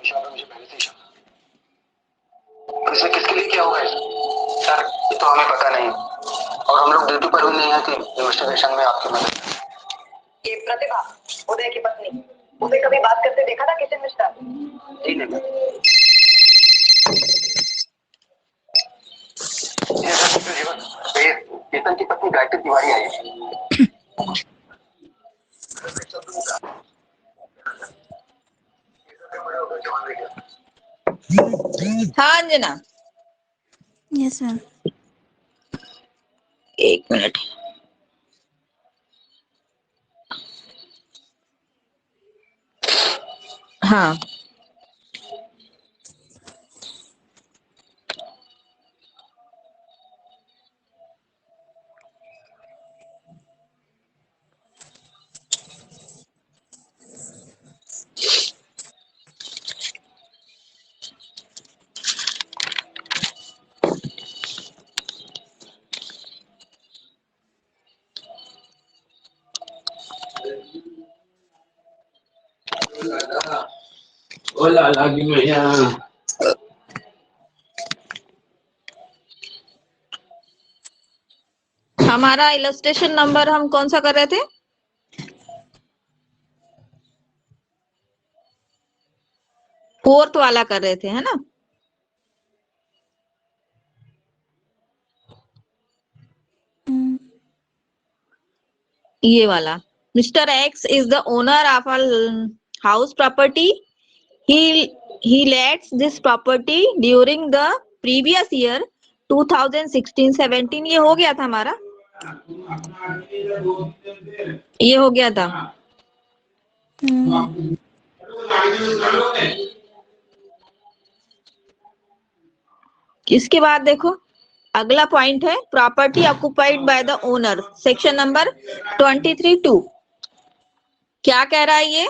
मुझे पहले से ही शक था। इसमें किसके लिए क्या हुआ है सर, ये तो हमें पता नहीं, और हम लोग ड्यूटी पर भी नहीं है कि इन्वेस्टिगेशन में आपकी मदद करें। ये प्रतिभा, उदय की पत्नी, उसे कभी बात करते देखा था किसी मिस्टर? जी नहीं। चेतन की पत्नी गायत्री तिवारी आई है। हाँ अंजना, यस मैम। एक मिनट। हाँ लाला की मैया। हमारा इलस्ट्रेशन नंबर हम कौन सा कर रहे थे? फोर्थ वाला कर रहे थे, है ना? ये वाला। Mister X is the owner of a house property. He lets this property during the previous year 2016-17. ये हो गया था हमारा, ये हो गया था। इसके बाद देखो अगला पॉइंट है property occupied by the owner, section number 23(2). क्या कह रहा है ये?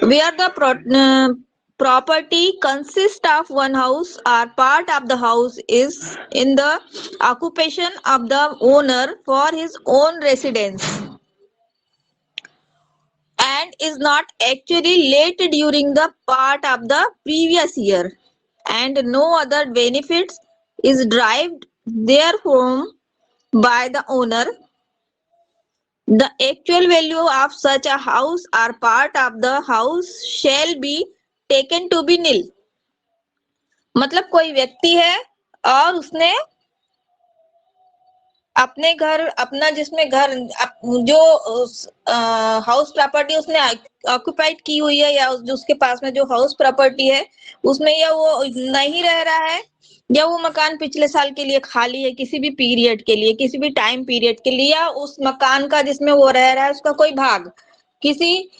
Where the property consists of one house or part of the house is in the occupation of the owner for his own residence and is not actually let during the part of the previous year, and no other benefits is derived therefrom by the owner, the actual value of such a house or part of the house shall be taken to be nil. मतलब कोई व्यक्ति है और उसने अपने घर, अपना जिसमें घर जो हाउस प्रॉपर्टी उसने ऑक्युपाइड की हुई है या जो उसके पास में जो हाउस प्रॉपर्टी है उसमें या वो नहीं रह रहा है या वो मकान पिछले साल के लिए खाली है, किसी भी पीरियड के लिए, किसी भी टाइम पीरियड के लिए, या उस मकान का जिसमें वो रह रहा है उसका कोई भाग किसी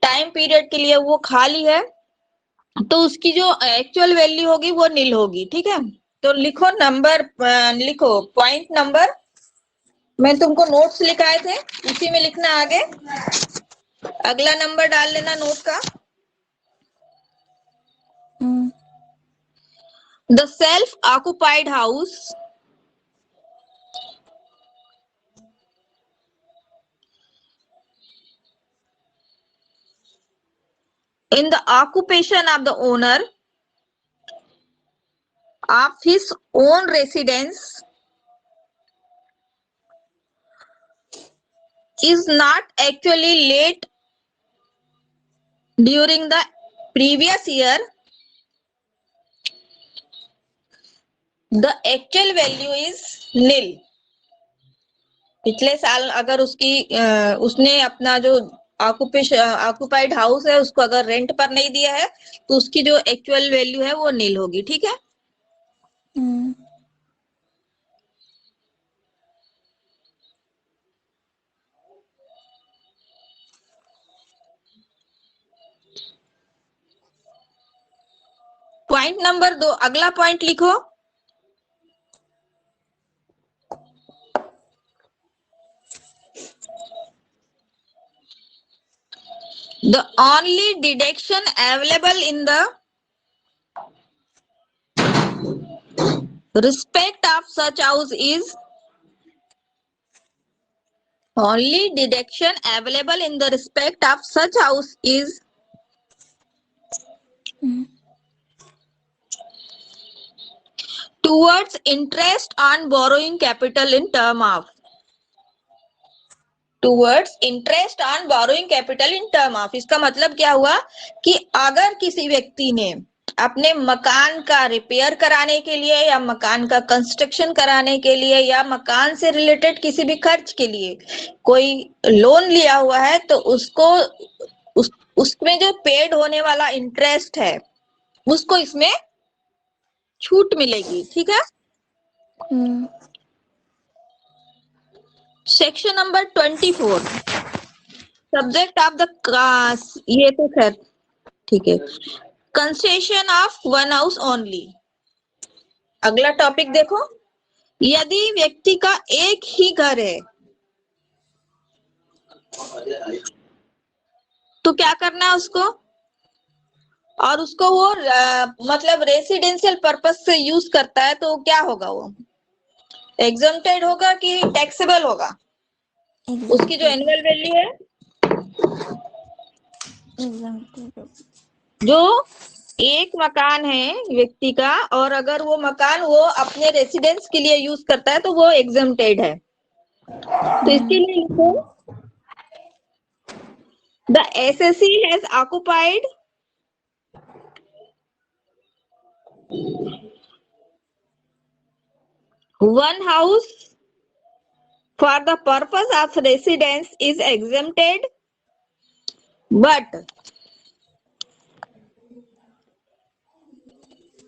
टाइम पीरियड के लिए वो खाली है, तो उसकी जो एक्चुअल वैल्यू होगी वो नील होगी। ठीक है, तो लिखो नंबर, लिखो पॉइंट नंबर, मैं तुमको नोट्स लिखाए थे उसी में लिखना आगे, अगला नंबर डाल लेना नोट का। The self occupied house in the occupation of the owner of his own residence is not actually late during the previous year, the actual value is nil. पिछले साल अगर उसकी उसने अपना जो ऑक्युपाइड हाउस है उसको अगर रेंट पर नहीं दिया है तो उसकी जो एक्चुअल वैल्यू है वो नील होगी। ठीक है, पॉइंट नंबर 2, अगला पॉइंट लिखो। The only deduction available in the respect of such house is only deduction available in the respect of such house is towards interest on borrowing capital in term of, towards interest on borrowing capital in term of। इसका मतलब क्या हुआ कि अगर किसी व्यक्ति ने अपने मकान का रिपेयर कराने के लिए या मकान का कंस्ट्रक्शन कराने के लिए या मकान से रिलेटेड किसी भी खर्च के लिए कोई लोन लिया हुआ है, तो उसको उसमें जो पेड होने वाला इंटरेस्ट है उसको इसमें छूट मिलेगी। ठीक है। Section number 24, subject of the class, ये तो खैर ठीक है, concession of one house only. अगला टॉपिक देखो, यदि व्यक्ति का एक ही घर है तो क्या करना है उसको, और उसको वो मतलब रेसिडेंशियल पर्पस से यूज करता है, तो क्या होगा, वो एग्जम्प्टेड होगा कि टैक्सेबल होगा? उसकी जो एनुअल वैल्यू है, जो एक मकान है व्यक्ति का और अगर वो मकान वो अपने रेसिडेंस के लिए यूज करता है तो वो एग्जम्प्टेड है। तो इसके लिए लिखो, the assessee has occupied one house for the purpose of residence is exempted, but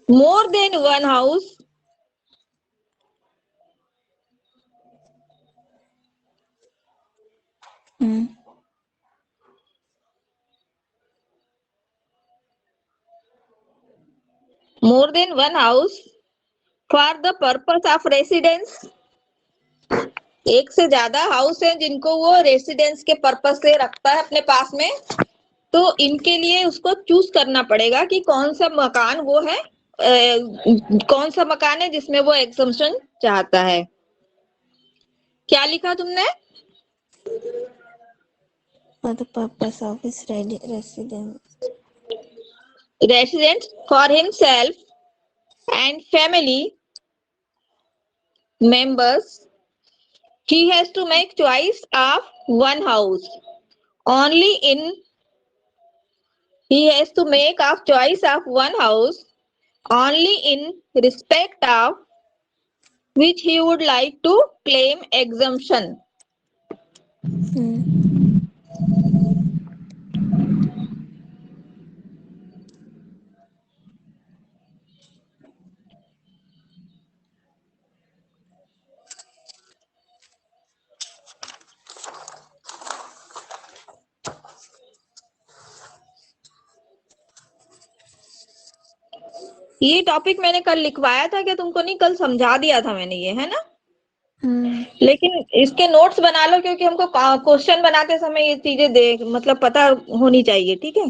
more than one house more than one house for the purpose of residence, एक से ज्यादा हाउस है जिनको वो रेसिडेंस के पर्पस से रखता है अपने पास में, तो इनके लिए उसको चूज करना पड़ेगा कि कौन सा मकान वो है, कौन सा मकान है जिसमें वो एग्जम्पशन चाहता है। क्या लिखा तुमने? For the purpose of his residence. Residence for himself and family members, he has to make choice of one house. Only in he has to make of choice of one house only in respect of which he would like to claim exemption. ये topic मैंने कल लिखवाया था क्या तुमको? नहीं, कल समझा दिया था मैंने ये, है ना? लेकिन इसके नोट्स बना लो क्योंकि हमको क्वेश्चन बनाते समय ये चीजें देख मतलब पता होनी चाहिए। ठीक है।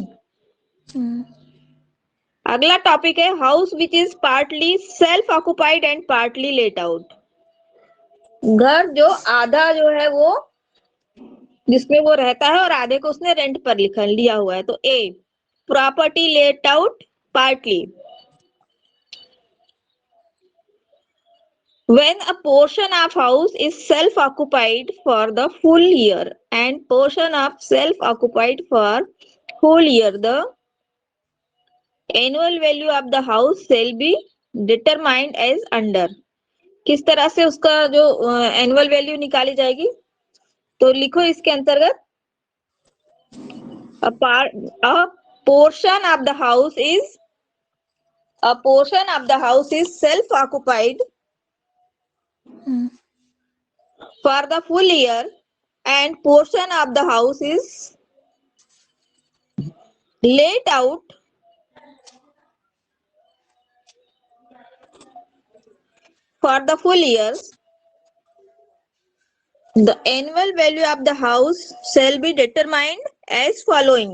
अगला टॉपिक है house which is partly self occupied and partly let out. घर जो आधा जो है वो जिसमें वो रहता है और आधे को उसने रेंट पर लिया हुआ है। तो A, property let out partly, when a portion of house is self occupied for the full year and portion of self occupied for whole year, the annual value of the house shall be determined as under। किस तरह से उसका जो annual value निकाली जाएगी? तो लिखो इसके अंतर्गत, a portion of the house is self occupied for the full year and portion of the house is let out for the full year. The annual value of the house shall be determined as following.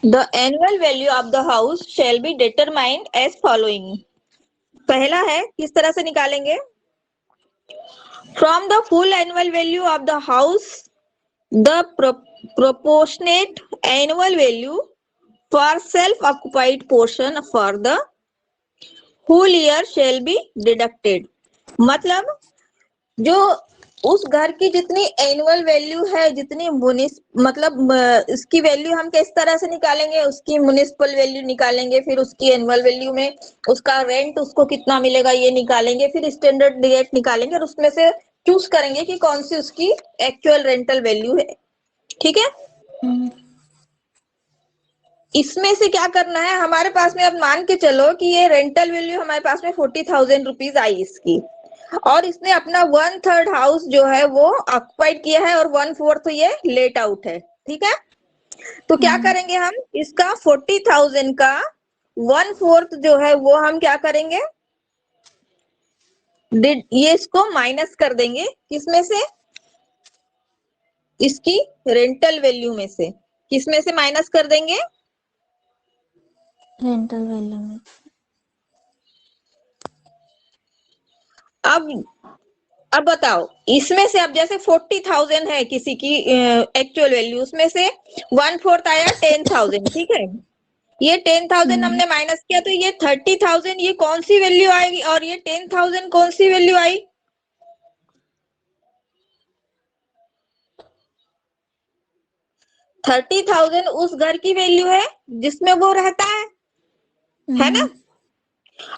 The annual value of the house shall be determined as following. पहला है, किस तरह से निकालेंगे? From the full annual value of the house, the proportionate annual value for self-occupied portion for the whole year shall be deducted। मतलब जो उस घर की जितनी एनुअल वैल्यू है, जितनी मतलब इसकी वैल्यू हम किस तरह से निकालेंगे, उसकी म्युनिसिपल वैल्यू निकालेंगे, फिर उसकी एनुअल वैल्यू में उसका रेंट उसको कितना मिलेगा ये निकालेंगे, फिर स्टैंडर्ड रेट निकालेंगे और उसमें से चूज करेंगे कि कौन सी उसकी एक्चुअल रेंटल वैल्यू है। ठीक है, इसमें से क्या करना है हमारे पास में, अब मान के चलो कि ये रेंटल वैल्यू हमारे पास में 40,000 रुपीज आई इसकी, और इसने अपना 1/3 हाउस जो है वो ऑक्युपाइड किया है और 1/4 ये लेट आउट है। ठीक है, तो क्या करेंगे हम, इसका 40,000 का 1/4 जो है वो हम क्या करेंगे, ये इसको माइनस कर देंगे किसमें से, इसकी रेंटल वैल्यू में से। किसमें से माइनस कर देंगे, रेंटल वैल्यू में। अब बताओ, इसमें से अब जैसे 40,000 है किसी की एक्चुअल वैल्यू, उसमें से 1/4 आया 10,000। ठीक है, ये 10,000 हमने माइनस किया तो ये 30,000 ये कौन सी वैल्यू आएगी, और ये 10,000 कौन सी वैल्यू आई, 30,000 उस घर की वैल्यू है जिसमें वो रहता है ना,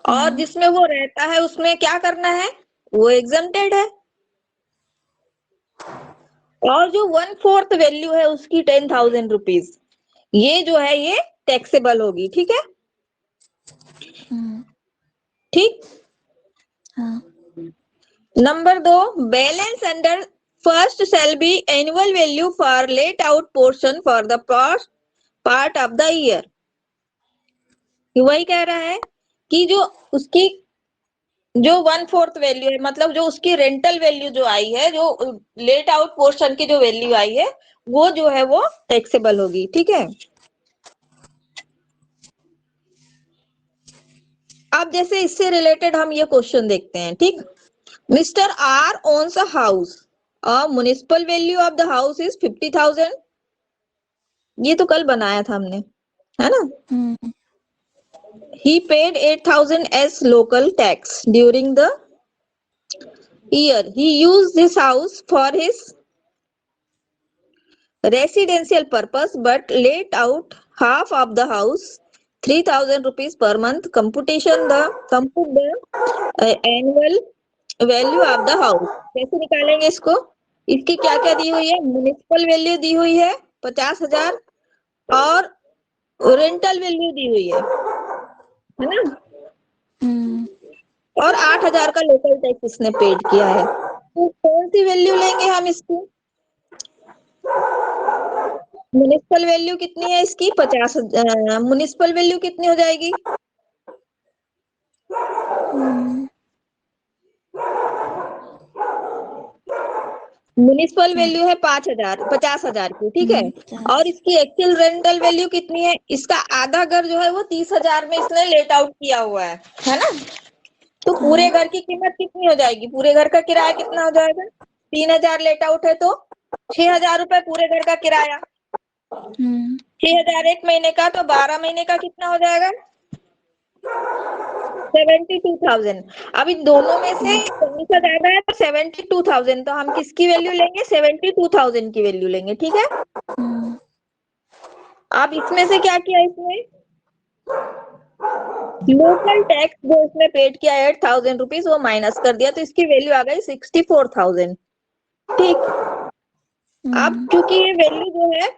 और जिसमें वो रहता है उसमें क्या करना है, वो एग्जम्प्टेड है। और जो 1/4 वैल्यू है उसकी 10,000 रुपीज, ये जो है ये टैक्सेबल होगी। ठीक है, ठीक। Number 2, balance under first shall be annual value for let out portion for the first part of the year। वही कह रहा है कि जो उसकी जो 1/4 वैल्यू है, मतलब जो उसकी रेंटल वैल्यू जो आई है, जो लेट आउट पोर्शन की जो वैल्यू आई है वो जो है वो टैक्सेबल होगी। ठीक है, अब जैसे इससे रिलेटेड हम ये क्वेश्चन देखते हैं। ठीक, mister R owns a house, municipal value of the house is 50,000। ये तो कल बनाया था हमने, है ना। He paid 8,000 as local tax during the year he used this house for his residential purpose but let out half of the house 3,000 rupees per month। compute the annual value of the house। कैसे निकालेंगे इसको, इसकी क्या क्या दी हुई है, municipal value दी हुई है 50,000 और रेंटल वैल्यू दी हुई है ना, और 8,000 का लोकल टैक्स इसने पेड किया है। तो कौन सी वैल्यू लेंगे हम इसकी, म्युनिसिपल वैल्यू कितनी है इसकी 50,000, म्युनिसिपल वैल्यू कितनी हो जाएगी, म्युनिसिपल वैल्यू है 50,000 की। ठीक है, और इसकी एक्चुअल रेंटल वैल्यू कितनी है, इसका आधा घर जो है वो 30,000 में इसने लेट आउट किया हुआ है ना। तो पूरे घर की कीमत कितनी हो जाएगी, पूरे घर का किराया कितना हो जाएगा, 3,000 लेट आउट है तो 6,000 रुपए पूरे घर का किराया, 6,000 एक महीने का, तो 12 महीने का कितना हो जाएगा, 72,000। अब इन दोनों में से कौन सा ज्यादा है, तो 72,000, तो हम किसकी वैल्यू लेंगे, 72,000 की वैल्यू लेंगे। ठीक है, अब इसमें से क्या किया, इसमें लोकल टैक्स जो इसने पेड किया 8,000 रुपीज वो माइनस कर दिया, तो इसकी वैल्यू आ गई 64,000। ठीक, अब क्योंकि ये वैल्यू जो है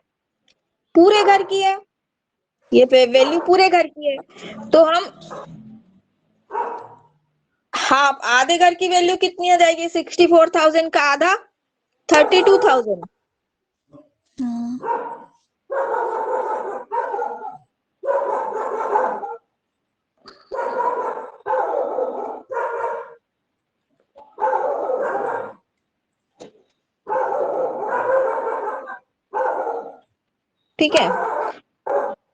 पूरे घर की है, ये वैल्यू पूरे घर की है, तो हम हाँ आधे घर की वैल्यू कितनी हो जाएगी, 64,000 का आधा 32,000। ठीक है,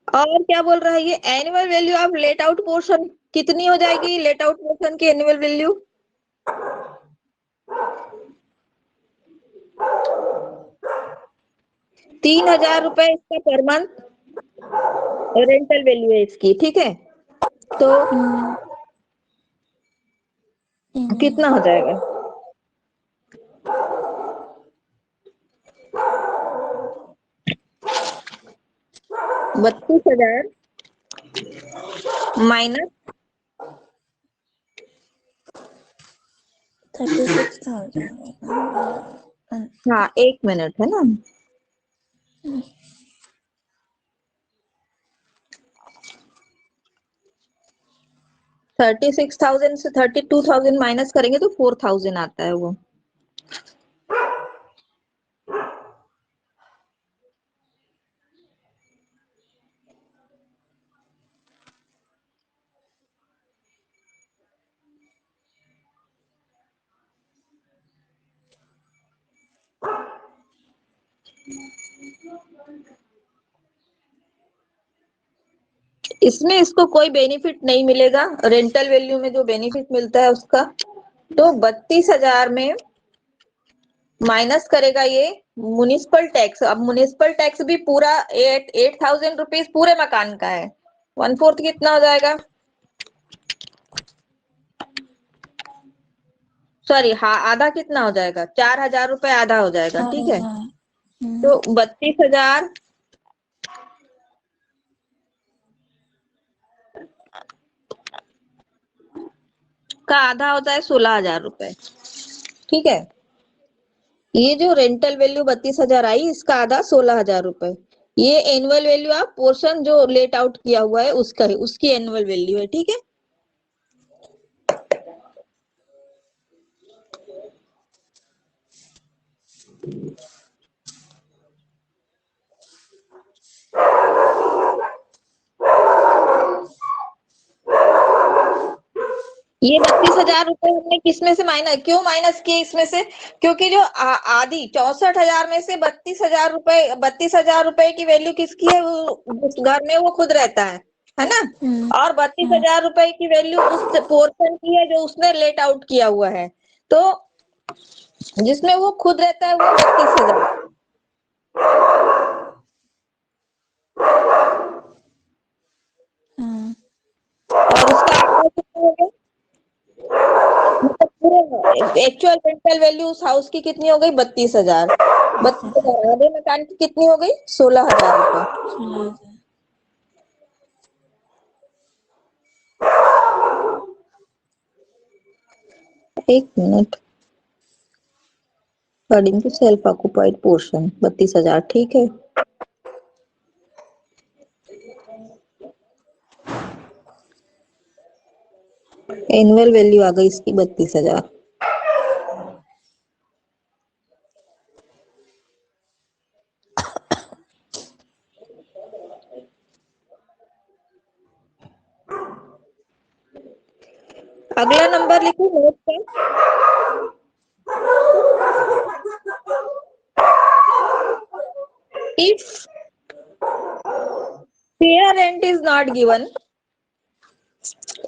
और क्या बोल रहा है ये, annual value of let out portion कितनी हो जाएगी, लेट आउट पोर्शन की एनुअल वैल्यू 3,000 रुपए इसका पर मंथ रेंटल वैल्यू है इसकी। ठीक है, तो कितना हो जाएगा? 32,000 माइनस 36,000. हाँ 1 मिनट है ना। 36,000 से 32,000 माइनस करेंगे तो 4,000 आता है वो। इसमें इसको कोई बेनिफिट नहीं मिलेगा, रेंटल वैल्यू में जो बेनिफिट मिलता है उसका। तो 32,000 में माइनस करेगा ये म्युनिसिपल टैक्स। अब म्युनिसिपल टैक्स भी पूरा 8,000 रुपीज पूरे मकान का है। 1/4 कितना हो जाएगा? सॉरी हाँ, आधा कितना हो जाएगा? 4,000 रुपए आधा हो जाएगा, ठीक है। 4,000. तो 32,000 का आधा होता है 16,000 रुपए, ठीक है। ये जो रेंटल वैल्यू 32,000 आई, इसका आधा 16,000 रुपए। ये एनुअल वैल्यू आप पोर्शन जो लेट आउट किया हुआ है उसका है, उसकी एनुअल वैल्यू है, ठीक है। ये 32,000 रुपए हमने किसमें से माइनस क्यों माइनस किए इसमें से? क्योंकि जो आधी 64,000 में से 32,000 रुपए की वैल्यू किसकी है? उस घर में वो खुद रहता है ना। और 32,000 रुपए की वैल्यू उस पोर्शन की है जो उसने लेट आउट किया हुआ है। तो जिसमें वो खुद रहता है वो 32,000। और उसका आधा कितना हो गया? मतलब पूरे एक्चुअल रेंटल वैल्यू उस हाउस की कितनी हो गई? 32,000। 32,000 आधे मकान की कितनी हो गई? 16,000 रुपए। 16,000. एक मिनट। According to self occupied portion 32,000, ठीक है। एनुअल वैल्यू आ गई इसकी 32,000। अगला नंबर लिखो नोट पे। If fair rent is not given,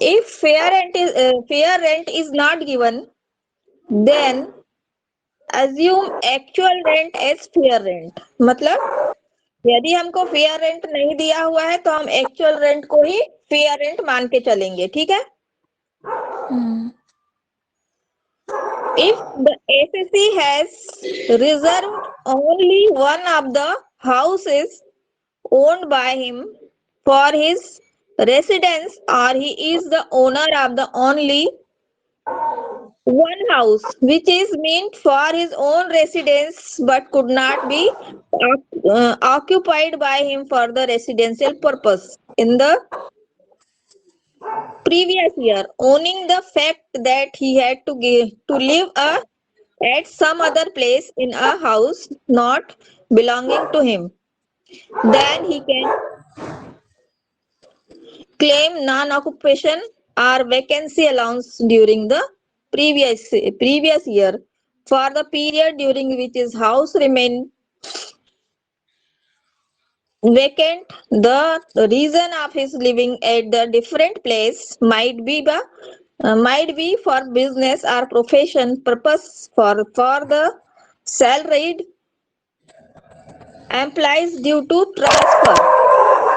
if fair rent is not given, then assume actual rent as fair rent। मतलब यदि हमको फेयर रेंट नहीं दिया हुआ है तो हम एक्चुअल रेंट को ही फेयर रेंट मान के चलेंगे, ठीक है। If the SSC has reserved only one of the houses owned by him for his residence, or he is the owner of the only one house which is meant for his own residence but could not be occupied by him for the residential purpose in the previous year, owning the fact that he had to live at some other place in a house not belonging to him, then he can claim non-occupation or vacancy allowance during the previous year for the period during which his house remained vacant. The reason of his living at the different place might be for business or profession purpose, for the salaried employees due to transfer.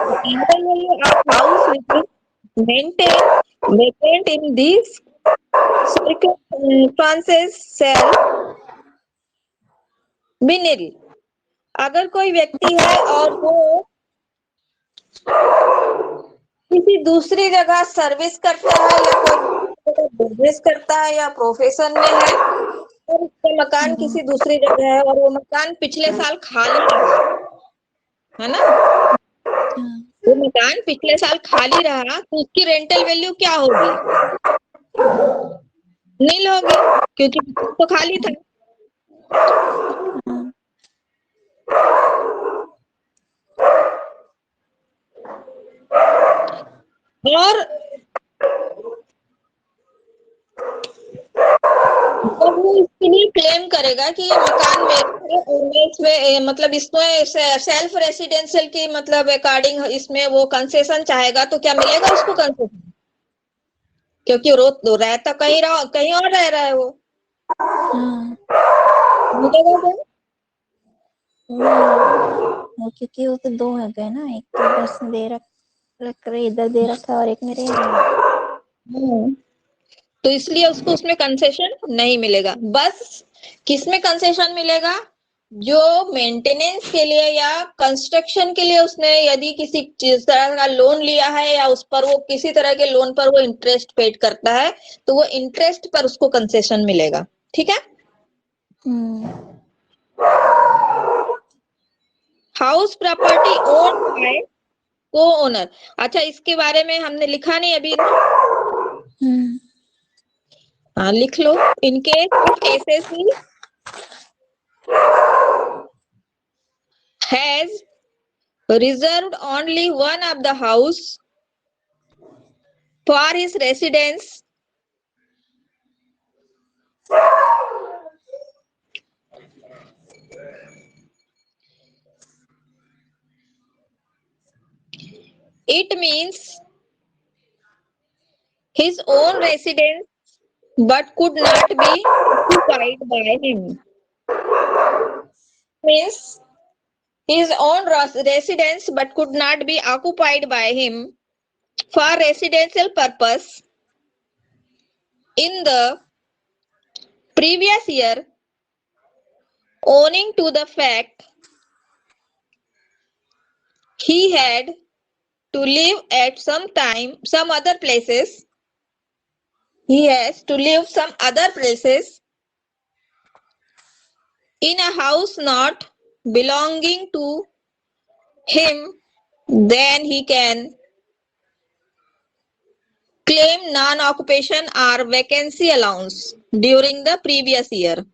The annual value of house which is maintained vacant in these circumstances shall be nil। अगर कोई व्यक्ति है और वो किसी दूसरी जगह service करता है या कोई बिजनेस करता है या प्रोफेशन में है और उसका मकान किसी दूसरी जगह है और वो मकान पिछले साल खाली रहा, है ना, वो मकान पिछले साल खाली रहा तो उसकी रेंटल वैल्यू क्या होगी? नील होगी, क्योंकि तो खाली था। और जब वो इसके लिए क्लेम करेगा कि ये मकान मेरा है और मैं इसमें मतलब इसमें सेल्फ रेसिडेंशियल की मतलब अकॉर्डिंग इसमें वो कंसेशन चाहेगा तो क्या मिलेगा उसको कंसेशन? क्योंकि वो रहता कहीं और रह रहा है वो, मिलेगा क्या? वो क्योंकि वो तो दो हो गए ना, एक तो बस रख रहे इधर दे रखा है और एक मेरे यहाँ। तो इसलिए उसको उसमें कंसेशन नहीं मिलेगा। बस किसमें कंसेशन मिलेगा? जो मेंटेनेंस के लिए या कंस्ट्रक्शन के लिए उसने यदि किसी तरह का लोन लिया है या उस पर वो किसी तरह के लोन पर वो इंटरेस्ट पेड करता है तो वो इंटरेस्ट पर उसको कंसेशन मिलेगा। ठीक है। हाउस प्रॉपर्टी ओन्ड बाय को ओनर। अच्छा, इसके बारे में हमने लिखा नहीं अभी ना। हाँ, लिख लो। In case of SSC has reserved only one of the house for his residence it means his own residence but could not be occupied by him। Means his own residence but could not be occupied by him for residential purpose in the previous year owing to the fact he had to live at some other places. He has to live some other places in a house not belonging to him, then he can claim non-occupation or vacancy allowance during the previous year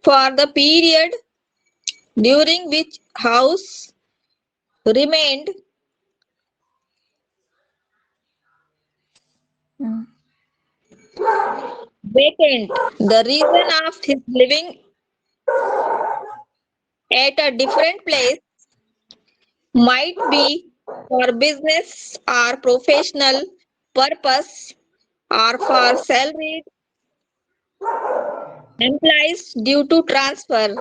for the period during which house remained vacant. The reason of his living at a different place might be for business or professional purpose or for salaried employees due to transfer.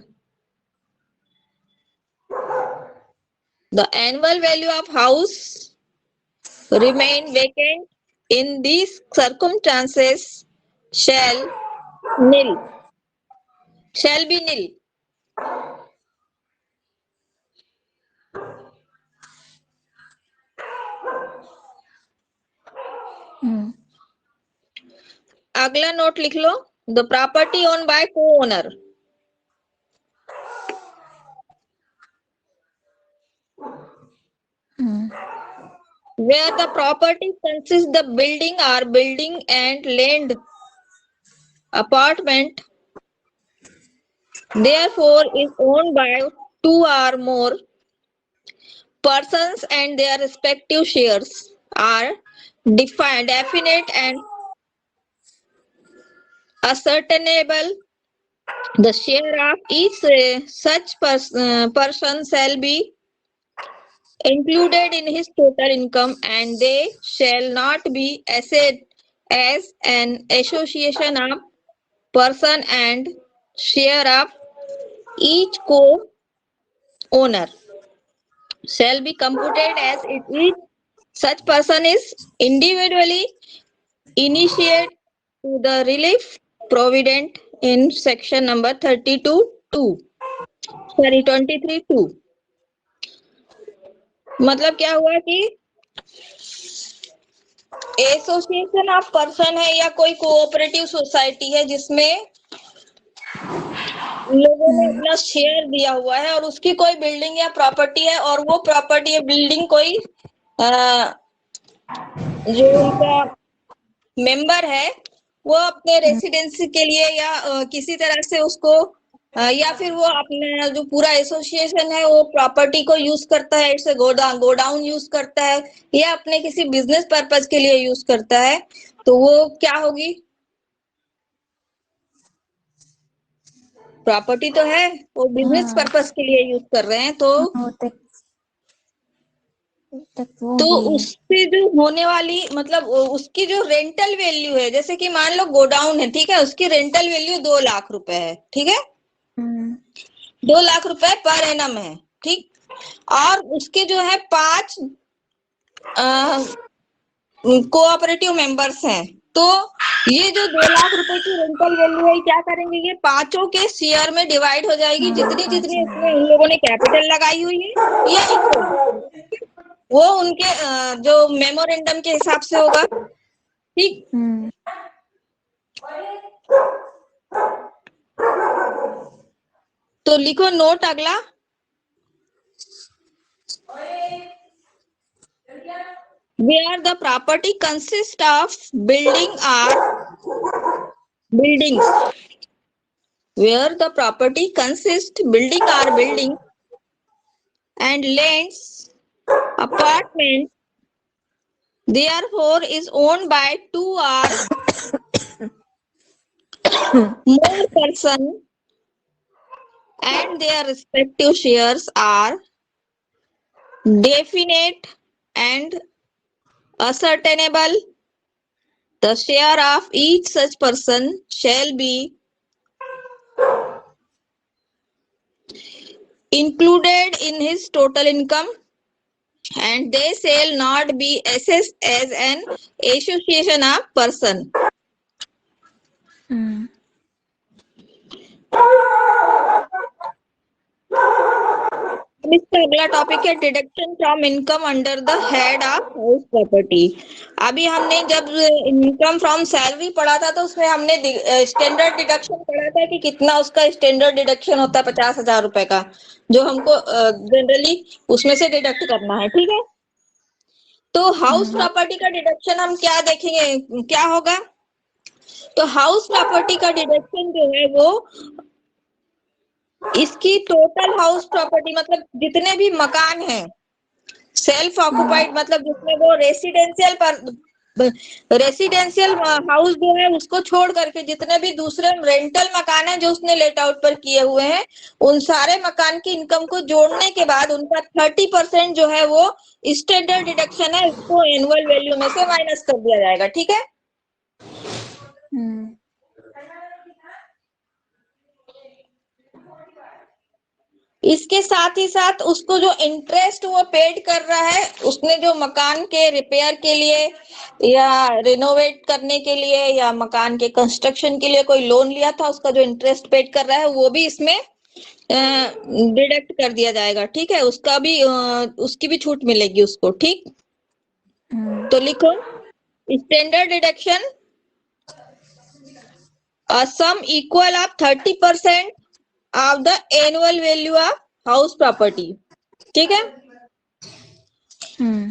The annual value of house remain vacant in these circumstances shall be nil। अगला note लिख लो। The property own by को owner. Where the property consists the building or building and land apartment, therefore is owned by two or more persons and their respective shares are definite and ascertainable. The share of each such person shall be included in his total income and they shall not be assessed as an association of person and share of each co-owner shall be computed as if each such person is individually initiated to the relief provident in section number 32(2). Sorry, 23(2). मतलब क्या हुआ कि association of person है या कोई cooperative society है जिसमें लोगों ने अपना शेयर दिया हुआ है और उसकी कोई बिल्डिंग या प्रॉपर्टी है और वो प्रॉपर्टी या बिल्डिंग कोई जो उनका मेंबर है वो अपने रेसिडेंसी के लिए या किसी तरह से उसको या फिर वो अपना जो पूरा एसोसिएशन है वो प्रॉपर्टी को यूज करता है, इट्स गोडाउन यूज करता है या अपने किसी बिजनेस पर्पज के लिए यूज करता है, तो वो क्या होगी? प्रॉपर्टी तो है, वो बिजनेस पर्पज के लिए यूज कर रहे हैं, तो उससे जो होने वाली मतलब उसकी जो रेंटल वैल्यू है, जैसे कि मान लो गोडाउन है, ठीक है, उसकी रेंटल वैल्यू 2 लाख रुपए है, ठीक है, 2 लाख रुपए पर एनम है, ठीक, और उसके जो है 5 कोऑपरेटिव मेंबर्स हैं, तो ये जो 2 लाख रुपए की रेंटल वैल्यू है क्या करेंगे, ये पांचों के शेयर में डिवाइड हो जाएगी, जितनी जितनी इसमें उन लोगों ने कैपिटल लगाई हुई है ये वो उनके जो मेमोरेंडम के हिसाब से होगा, ठीक। तो लिखो नोट अगला, where the property consists of buildings, where the property consists buildings and lands, apartments, therefore is owned by 2 or more person and their respective shares are definite and ascertainable. The share of each such person shall be included in his total income and they shall not be assessed as an association of person. इसका अगला topic है deduction from income under the head of house property. अभी हमने जब income from salary पढ़ा था तो उसमें हमने स्टैंडर्ड डिडक्शन पढ़ा था कि कितना उसका स्टैंडर्ड डिडक्शन होता है 50,000 रुपए का, जो हमको जनरली उसमें से डिडक्ट करना है, ठीक है। तो हाउस प्रॉपर्टी का डिडक्शन हम क्या देखेंगे, क्या होगा, तो हाउस प्रॉपर्टी का डिडक्शन जो है वो इसकी टोटल हाउस प्रॉपर्टी मतलब जितने भी मकान हैं सेल्फ ऑक्युपाइड मतलब जिसमें वो रेसिडेंशियल हाउस जो है उसको छोड़ करके जितने भी दूसरे रेंटल मकान है जो उसने लेट आउट पर किए हुए हैं उन सारे मकान की इनकम को जोड़ने के बाद उनका 30% जो है वो स्टैंडर्ड डिडक्शन है, उसको एनुअल वैल्यू में से माइनस कर दिया जाएगा, ठीक है। इसके साथ ही साथ उसको जो इंटरेस्ट वो पेड कर रहा है, उसने जो मकान के रिपेयर के लिए या रिनोवेट करने के लिए या मकान के कंस्ट्रक्शन के लिए कोई लोन लिया था, उसका जो इंटरेस्ट पेड कर रहा है वो भी इसमें डिडक्ट कर दिया जाएगा, ठीक है, उसका भी उसकी भी छूट मिलेगी उसको, ठीक। तो लिखो standard deduction sum equal of 30% of the annual value of house property, ठीक है।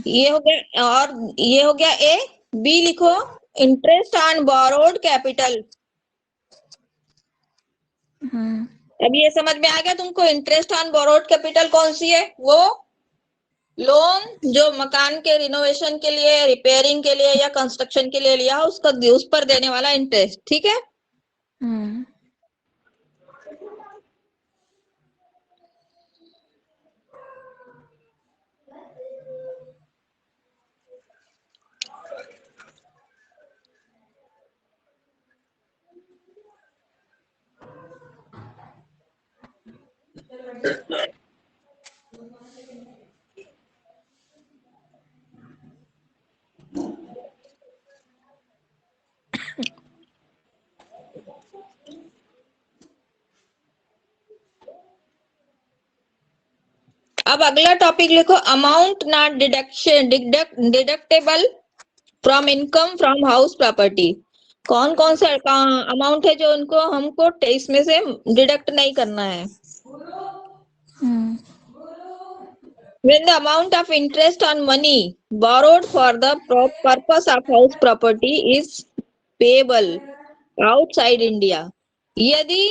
ये हो गया, और ये हो गया ए। बी लिखो इंटरेस्ट ऑन बोरोड कैपिटल। अब ये समझ में आ गया तुमको इंटरेस्ट ऑन बोरोड कैपिटल कौन सी है, वो लोन जो मकान के रिनोवेशन के लिए, रिपेयरिंग के लिए या कंस्ट्रक्शन के लिए लिया उसका उस पर देने वाला इंटरेस्ट, ठीक है। अब अगला टॉपिक लिखो, amount not deductible from income from house property. कौन कौन सा अमाउंट है जो उनको हमको इसमें से डिडक्ट नहीं करना है? When the amount of interest on money borrowed for the purpose of house property is payable outside India, यदि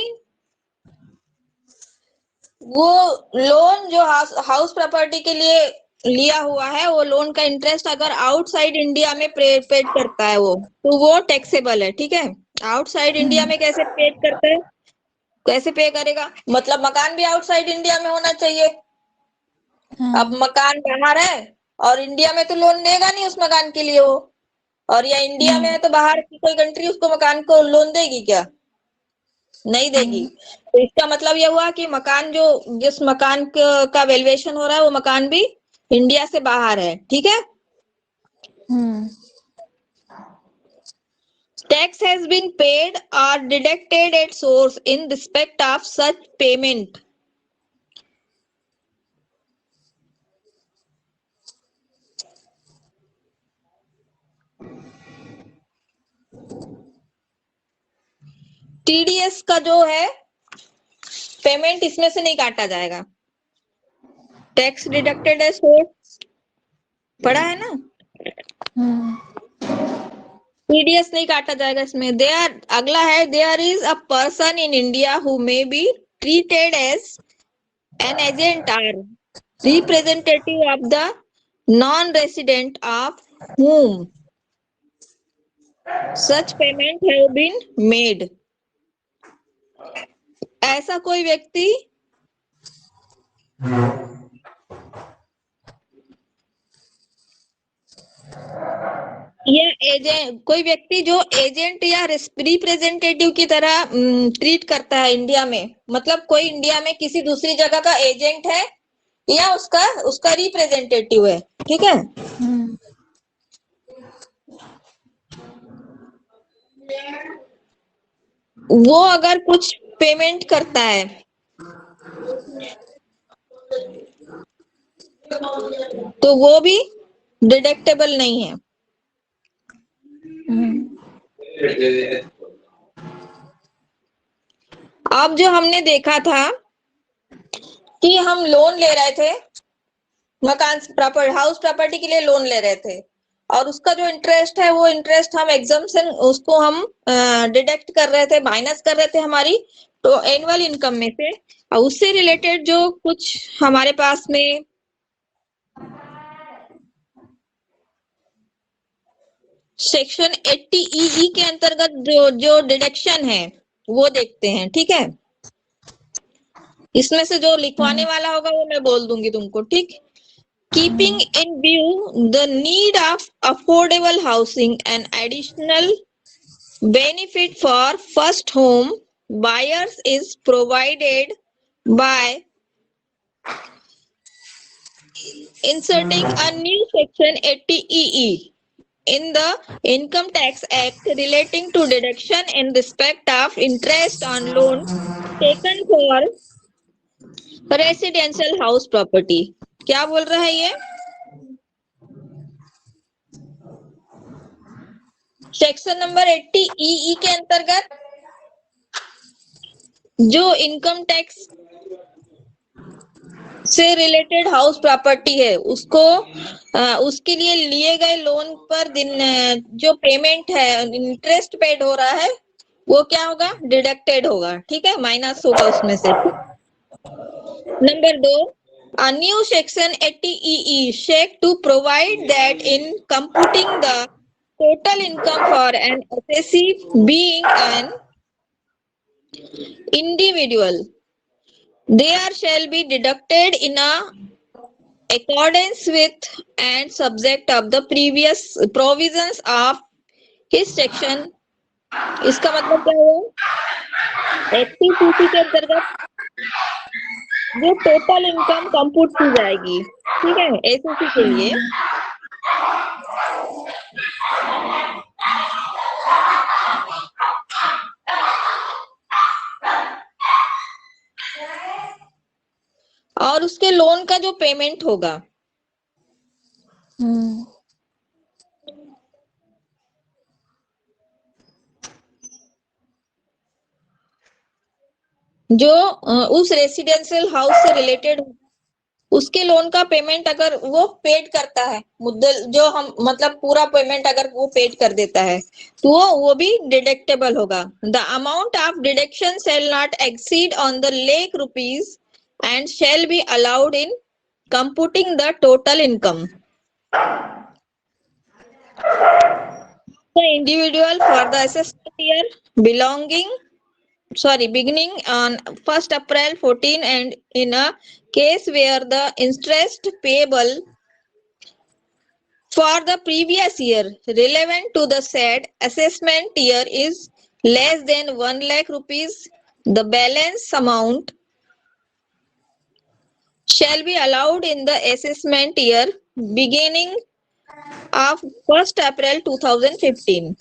वो लोन जो हाउस प्रॉपर्टी के लिए लिया हुआ है, वो लोन का इंटरेस्ट अगर आउटसाइड इंडिया में पेड करता है तो वो टैक्सेबल है। ठीक है, आउटसाइड इंडिया में कैसे पेड करता है, कैसे पे करेगा? मतलब मकान भी आउटसाइड इंडिया में होना चाहिए। अब मकान बाहर है और इंडिया में तो लोन देगा नहीं उस मकान के लिए वो, और या इंडिया में है तो बाहर की कोई कंट्री उसको मकान को लोन देगी क्या? नहीं देगी। तो इसका मतलब ये हुआ कि मकान जिस मकान का वैल्यूएशन हो रहा है वो मकान भी इंडिया से बाहर है। ठीक है। Tax has been paid or deducted at source in respect of such payment. TDS का जो है पेमेंट इसमें से नहीं काटा जाएगा। टैक्स डिडक्टेड एट सोर्स पढ़ा है ना? TDS नहीं काटा जाएगा इसमें। अगला है, there is a person in India who may be treated as an agent or representative of the non resident of whom such payment have been made. ऐसा कोई व्यक्ति या एजेंट, कोई व्यक्ति जो एजेंट या रिप्रेजेंटेटिव की तरह ट्रीट करता है इंडिया में, मतलब कोई इंडिया में किसी दूसरी जगह का एजेंट है या उसका रिप्रेजेंटेटिव है। ठीक है। वो अगर कुछ पेमेंट करता है तो वो भी डिडक्टेबल नहीं है। अब जो हमने देखा था कि हम लोन ले रहे थे, मकान हाउस प्रॉपर्टी के लिए लोन ले रहे थे, और उसका जो इंटरेस्ट है वो इंटरेस्ट हम एग्जम्पशन उसको हम डिडक्ट कर रहे थे, माइनस कर रहे थे हमारी तो एनुअल इनकम में से। और उससे रिलेटेड जो कुछ हमारे पास में सेक्शन 80 के अंतर्गत जो डिडक्शन है वो देखते हैं। ठीक है। इसमें से जो लिखवाने वाला होगा वो मैं बोल दूंगी तुमको। ठीक। Keeping in view the need of affordable housing and additional benefit for first home buyers is provided by inserting a new section 80EE in the Income Tax Act relating to deduction in respect of interest on loan taken for residential house property. क्या बोल रहा है ये? Section number 80EE के अंतर्गत जो income tax से related house property है उसको उसके लिए लिए गए लोन पर जो पेमेंट है, इंटरेस्ट पेड हो रहा है, वो क्या होगा? डिडक्टेड होगा। ठीक है, माइनस होगा उसमें से। Number 2, a new section 80EE shake to provide that in computing the total income for an assessee being an individual, there shall be deducted in accordance with and subject of the previous provisions of his section. इसका मतलब क्या हुआ? 80CC के अंतर्गत जो total income compute की जाएगी, ठीक है, एसएससी के लिए, और और उसके लोन का जो पेमेंट होगा, जो उस रेसिडेंशियल हाउस से रिलेटेड उसके लोन का पेमेंट अगर वो पेड करता है, मुद्दल जो हम मतलब पूरा पेमेंट अगर वो पेड कर देता है तो वो भी डिडक्टेबल होगा। The amount of deduction shall not exceed on the lakh rupees and shall be allowed in computing the total income the individual for the assessment year beginning on 1st April 14 and in a case where the interest payable for the previous year relevant to the said assessment year is less than 1 lakh rupees, the balance amount shall be allowed in the assessment year beginning of 1st April 2015.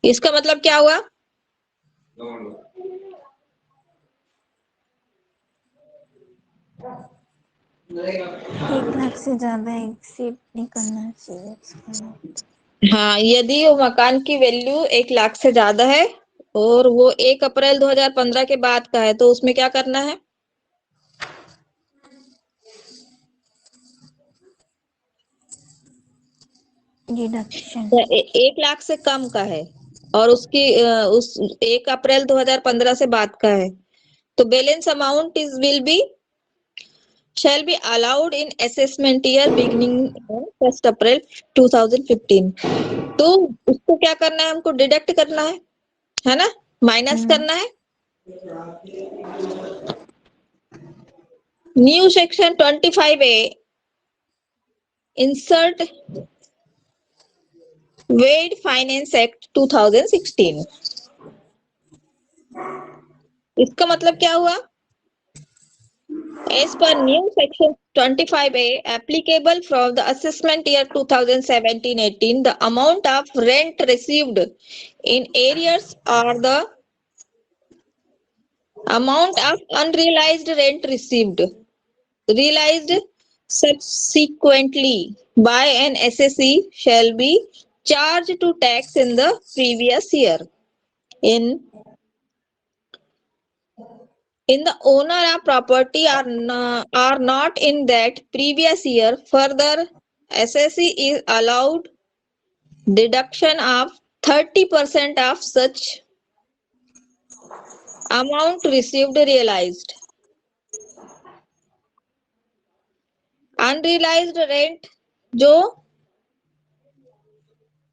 इसका मतलब क्या हुआ? एक लाख से ज्यादा exceed नहीं करना चाहिए। हाँ, यदि वो मकान की वैल्यू 1 लाख से ज्यादा है और वो 1 अप्रैल 2015 के बाद का है तो उसमें क्या करना है? डिडक्शन 1 लाख से कम का है और उसकी उस 1 अप्रैल 2015 से बाद का है तो balance amount is will be shall be allowed in assessment year beginning on 1st April 2015. तो उसको क्या करना है? हमको डिडक्ट करना है ना, माइनस करना है। न्यू सेक्शन 25A इंसर्ट वेड फाइनेंस एक्ट 2016। इसका मतलब क्या हुआ? As per new section 25A applicable from the assessment year 2017-18, the amount of rent received in arrears or the amount of unrealized rent received realized subsequently by an assessee shall be charged to tax in the previous year. In the owner of property are not in that previous year, further assessee is allowed deduction of 30% of such amount received realized. Unrealized rent जो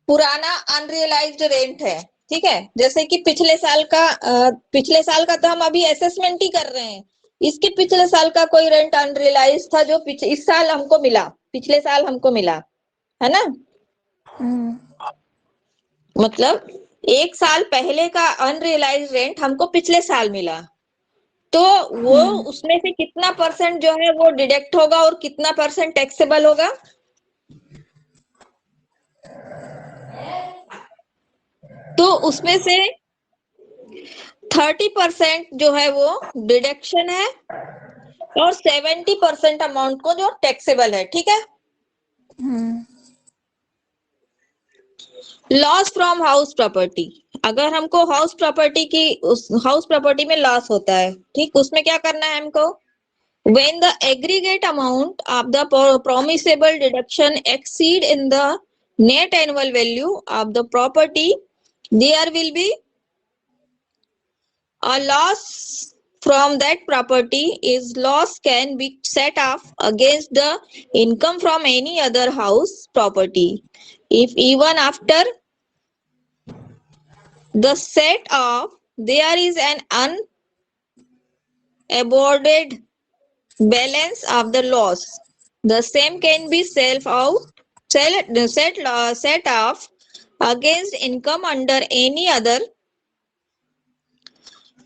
पुराना unrealised rent है, ठीक है, जैसे कि पिछले साल का तो हम अभी असेसमेंट ही कर रहे हैं, इसके पिछले साल का कोई रेंट अनरियलाइज था जो इस साल हमको मिला, पिछले साल हमको मिला, है ना। मतलब 1 साल पहले का अनरियलाइज रेंट हमको पिछले साल मिला तो वो उसमें से कितना परसेंट जो है वो डिडक्ट होगा और कितना परसेंट टैक्सेबल होगा? तो उसमें से 30% जो है वो डिडक्शन है और 70% अमाउंट को जो टैक्सेबल है, ठीक है। लॉस फ्रॉम हाउस प्रॉपर्टी, अगर हमको हाउस प्रॉपर्टी में लॉस होता है, ठीक, उसमें क्या करना है हमको? When the aggregate amount of the promisable deduction exceed in the net annual value of the property, there will be a loss from that property. Is loss can be set off against the income from any other house property if even after the set off there is an unabated balance of the loss. The same can be set off against income under any other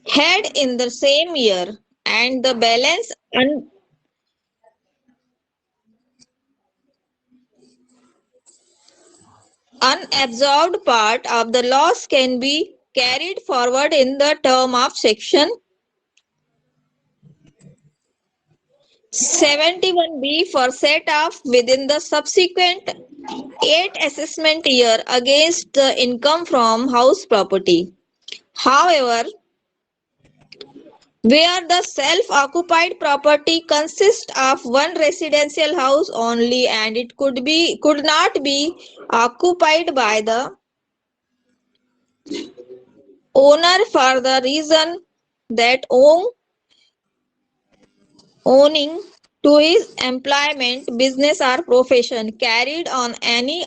head in the same year, and the balance unabsorbed part of the loss can be carried forward in the term of section 71B for set off within the subsequent 8 assessment year against the income from house property. However, where the self-occupied property consists of one residential house only and it could not be occupied by the owner for the reason that owning to his employment, business or profession carried on any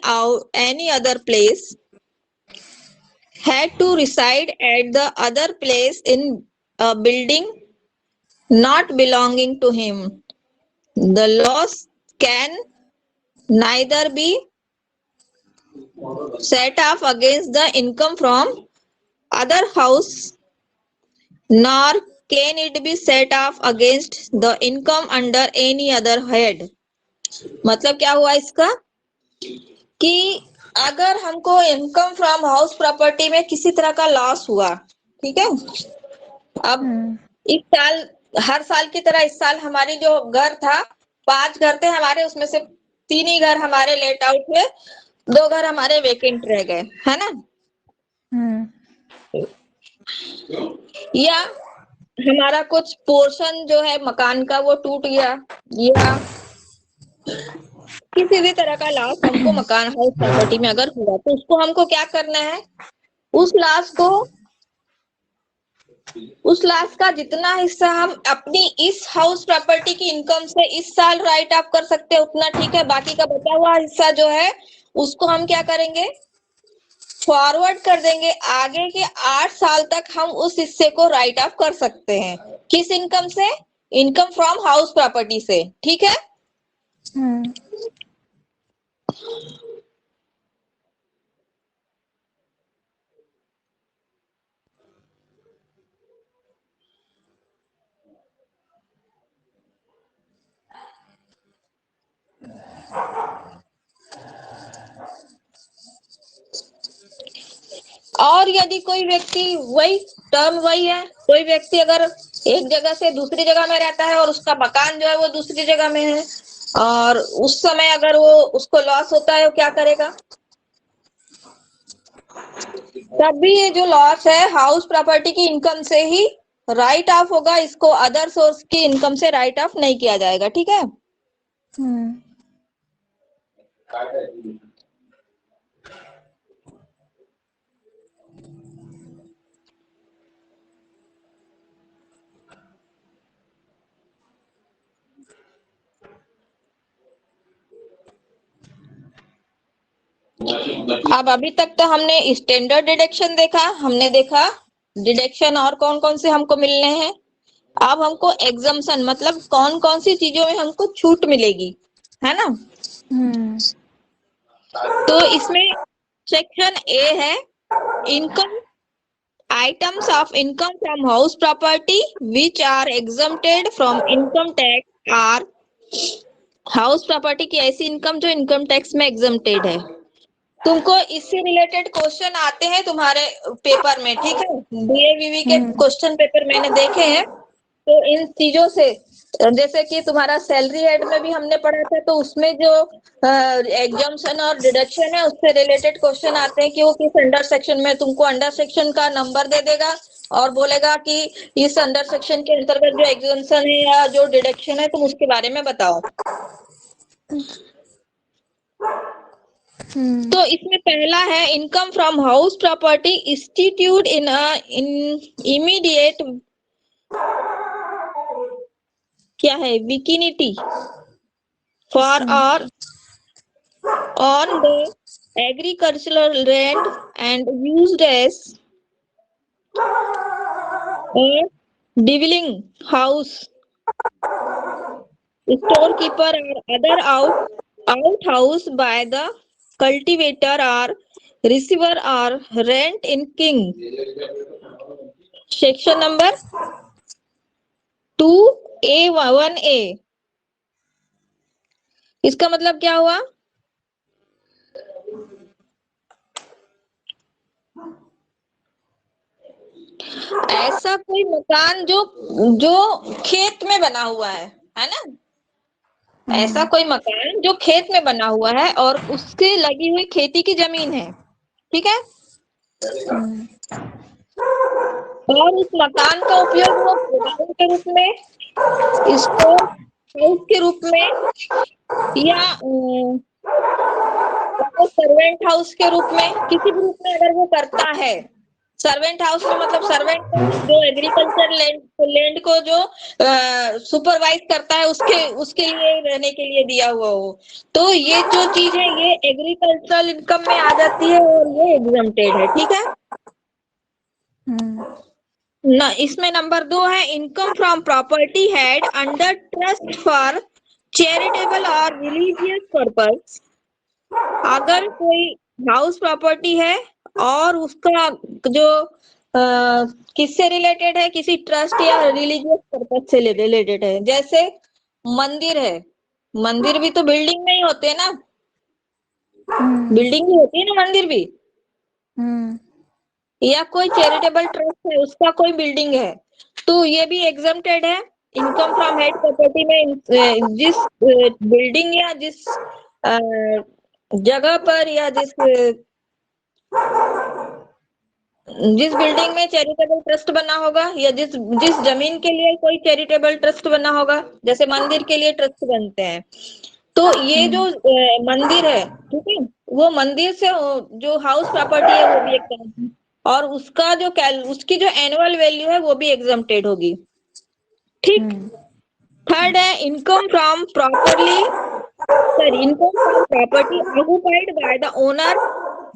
other place had to reside at the other place in a building not belonging to him. The loss can neither be set off against the income from other house nor can it be set off against the income under any other head. मतलब क्या हुआ इसका कि अगर हमको income from house property में किसी तरह का लॉस हुआ, ठीक है, अब इस साल हर साल की तरह इस साल हमारी जो घर था 5 घर थे हमारे, उसमें से 3 ही घर हमारे लेट आउट हुए, 2 घर हमारे वेकेंट रह गए, है ना। या हमारा कुछ पोर्शन जो है मकान का वो टूट गया, या किसी भी तरह का लॉस हमको मकान हाउस प्रॉपर्टी में अगर हुआ तो उसको हमको क्या करना है, उस लॉस का जितना हिस्सा हम अपनी इस हाउस प्रॉपर्टी की इनकम से इस साल राइट ऑफ कर सकते हैं उतना ठीक है, बाकी का बचा हुआ हिस्सा जो है उसको हम क्या करेंगे, फॉरवर्ड कर देंगे, आगे के 8 साल तक हम उस हिस्से को राइट ऑफ कर सकते हैं। किस इनकम से, इनकम फ्रॉम हाउस प्रॉपर्टी से, ठीक है। और यदि कोई व्यक्ति वही टर्म वही है, कोई व्यक्ति अगर एक जगह से दूसरी जगह में रहता है और उसका मकान जो है वो दूसरी जगह में है और उस समय अगर वो उसको लॉस होता है वो क्या करेगा, तब भी ये जो लॉस है हाउस प्रॉपर्टी की इनकम से ही राइट ऑफ होगा, इसको अदर सोर्स की इनकम से राइट ऑफ नहीं किया जाएगा, ठीक है। अब अभी तक तो हमने स्टैंडर्ड डिडक्शन देखा, हमने देखा डिडक्शन और कौन कौन से हमको मिलने हैं। अब हमको एग्जम्पशन मतलब कौन कौन सी चीजों में हमको छूट मिलेगी, है ना। तो इसमें सेक्शन ए है income items of income from house property which are exempted from income tax or house property की ऐसी इनकम जो इनकम टैक्स में एग्जम्प्टेड है। तुमको इससे रिलेटेड क्वेश्चन आते हैं तुम्हारे पेपर में, ठीक है, डीएवीवी के क्वेश्चन पेपर मैंने देखे हैं। तो इन चीजों से जैसे कि तुम्हारा सैलरी हेड में भी हमने पढ़ा था, तो उसमें जो एग्जम्पशन और डिडक्शन है उससे रिलेटेड क्वेश्चन आते हैं कि वो किस अंडर सेक्शन में, तुमको अंडर सेक्शन का नंबर दे देगा और बोलेगा कि इस अंडर सेक्शन के अंतर्गत जो एग्जम्पशन है या जो डिडक्शन है तुम उसके बारे में बताओ। तो इसमें पहला है income from house property institute in immediate क्या है विकिनिटी फॉर और on the agricultural land and used as dwelling house storekeeper or other outhouse by the cultivator or receiver or rent in King. Section number 2A1A. इसका मतलब क्या हुआ? ऐसा कोई मकान जो जो खेत में बना हुआ है ना? ऐसा कोई मकान जो खेत में बना हुआ है और उसके लगी हुई खेती की जमीन है, ठीक है? और उस मकान का उपयोग वो गोदाम के रूप में, स्टोर हाउस के रूप में, या सर्वेंट हाउस के रूप में, किसी भी रूप में अगर वो करता है। सर्वेंट हाउस में मतलब सर्वेंट जो एग्रीकल्चर लैंड को जो सुपरवाइज करता है, उसके लिए रहने के लिए दिया हुआ हो, तो ये जो चीज है ये एग्रीकल्चरल इनकम में आ जाती है और ये एग्जम्प्टेड है, ठीक है ना? इसमें नंबर 2 है income from property had under trust for charitable और रिलीजियस पर्पस। अगर कोई हाउस प्रॉपर्टी है और उसका जो किससे रिलेटेड है, किसी ट्रस्ट या रिलीजियस पर्पस से रिलेटेड है। जैसे मंदिर है, मंदिर भी तो बिल्डिंग में ही होते हैं ना, बिल्डिंग भी होती है ना मंदिर भी, या कोई चैरिटेबल ट्रस्ट है उसका कोई बिल्डिंग है, तो ये भी एग्जम्प्टेड है इनकम फ्रॉम हेड प्रॉपर्टी में। जिस बिल्डिंग या जिस जगह पर या जिस बिल्डिंग में चैरिटेबल ट्रस्ट बना होगा या जिस जमीन के लिए कोई चैरिटेबल ट्रस्ट बना होगा, जैसे मंदिर के लिए ट्रस्ट बनते हैं, तो ये जो मंदिर है, ठीक है, वो मंदिर से जो हाउस प्रॉपर्टी है वो भी एक, और उसका जो उसकी जो एनुअल वैल्यू है वो भी एग्जम्प्टेड होगी, ठीक। थर्ड है income from property occupied by the owner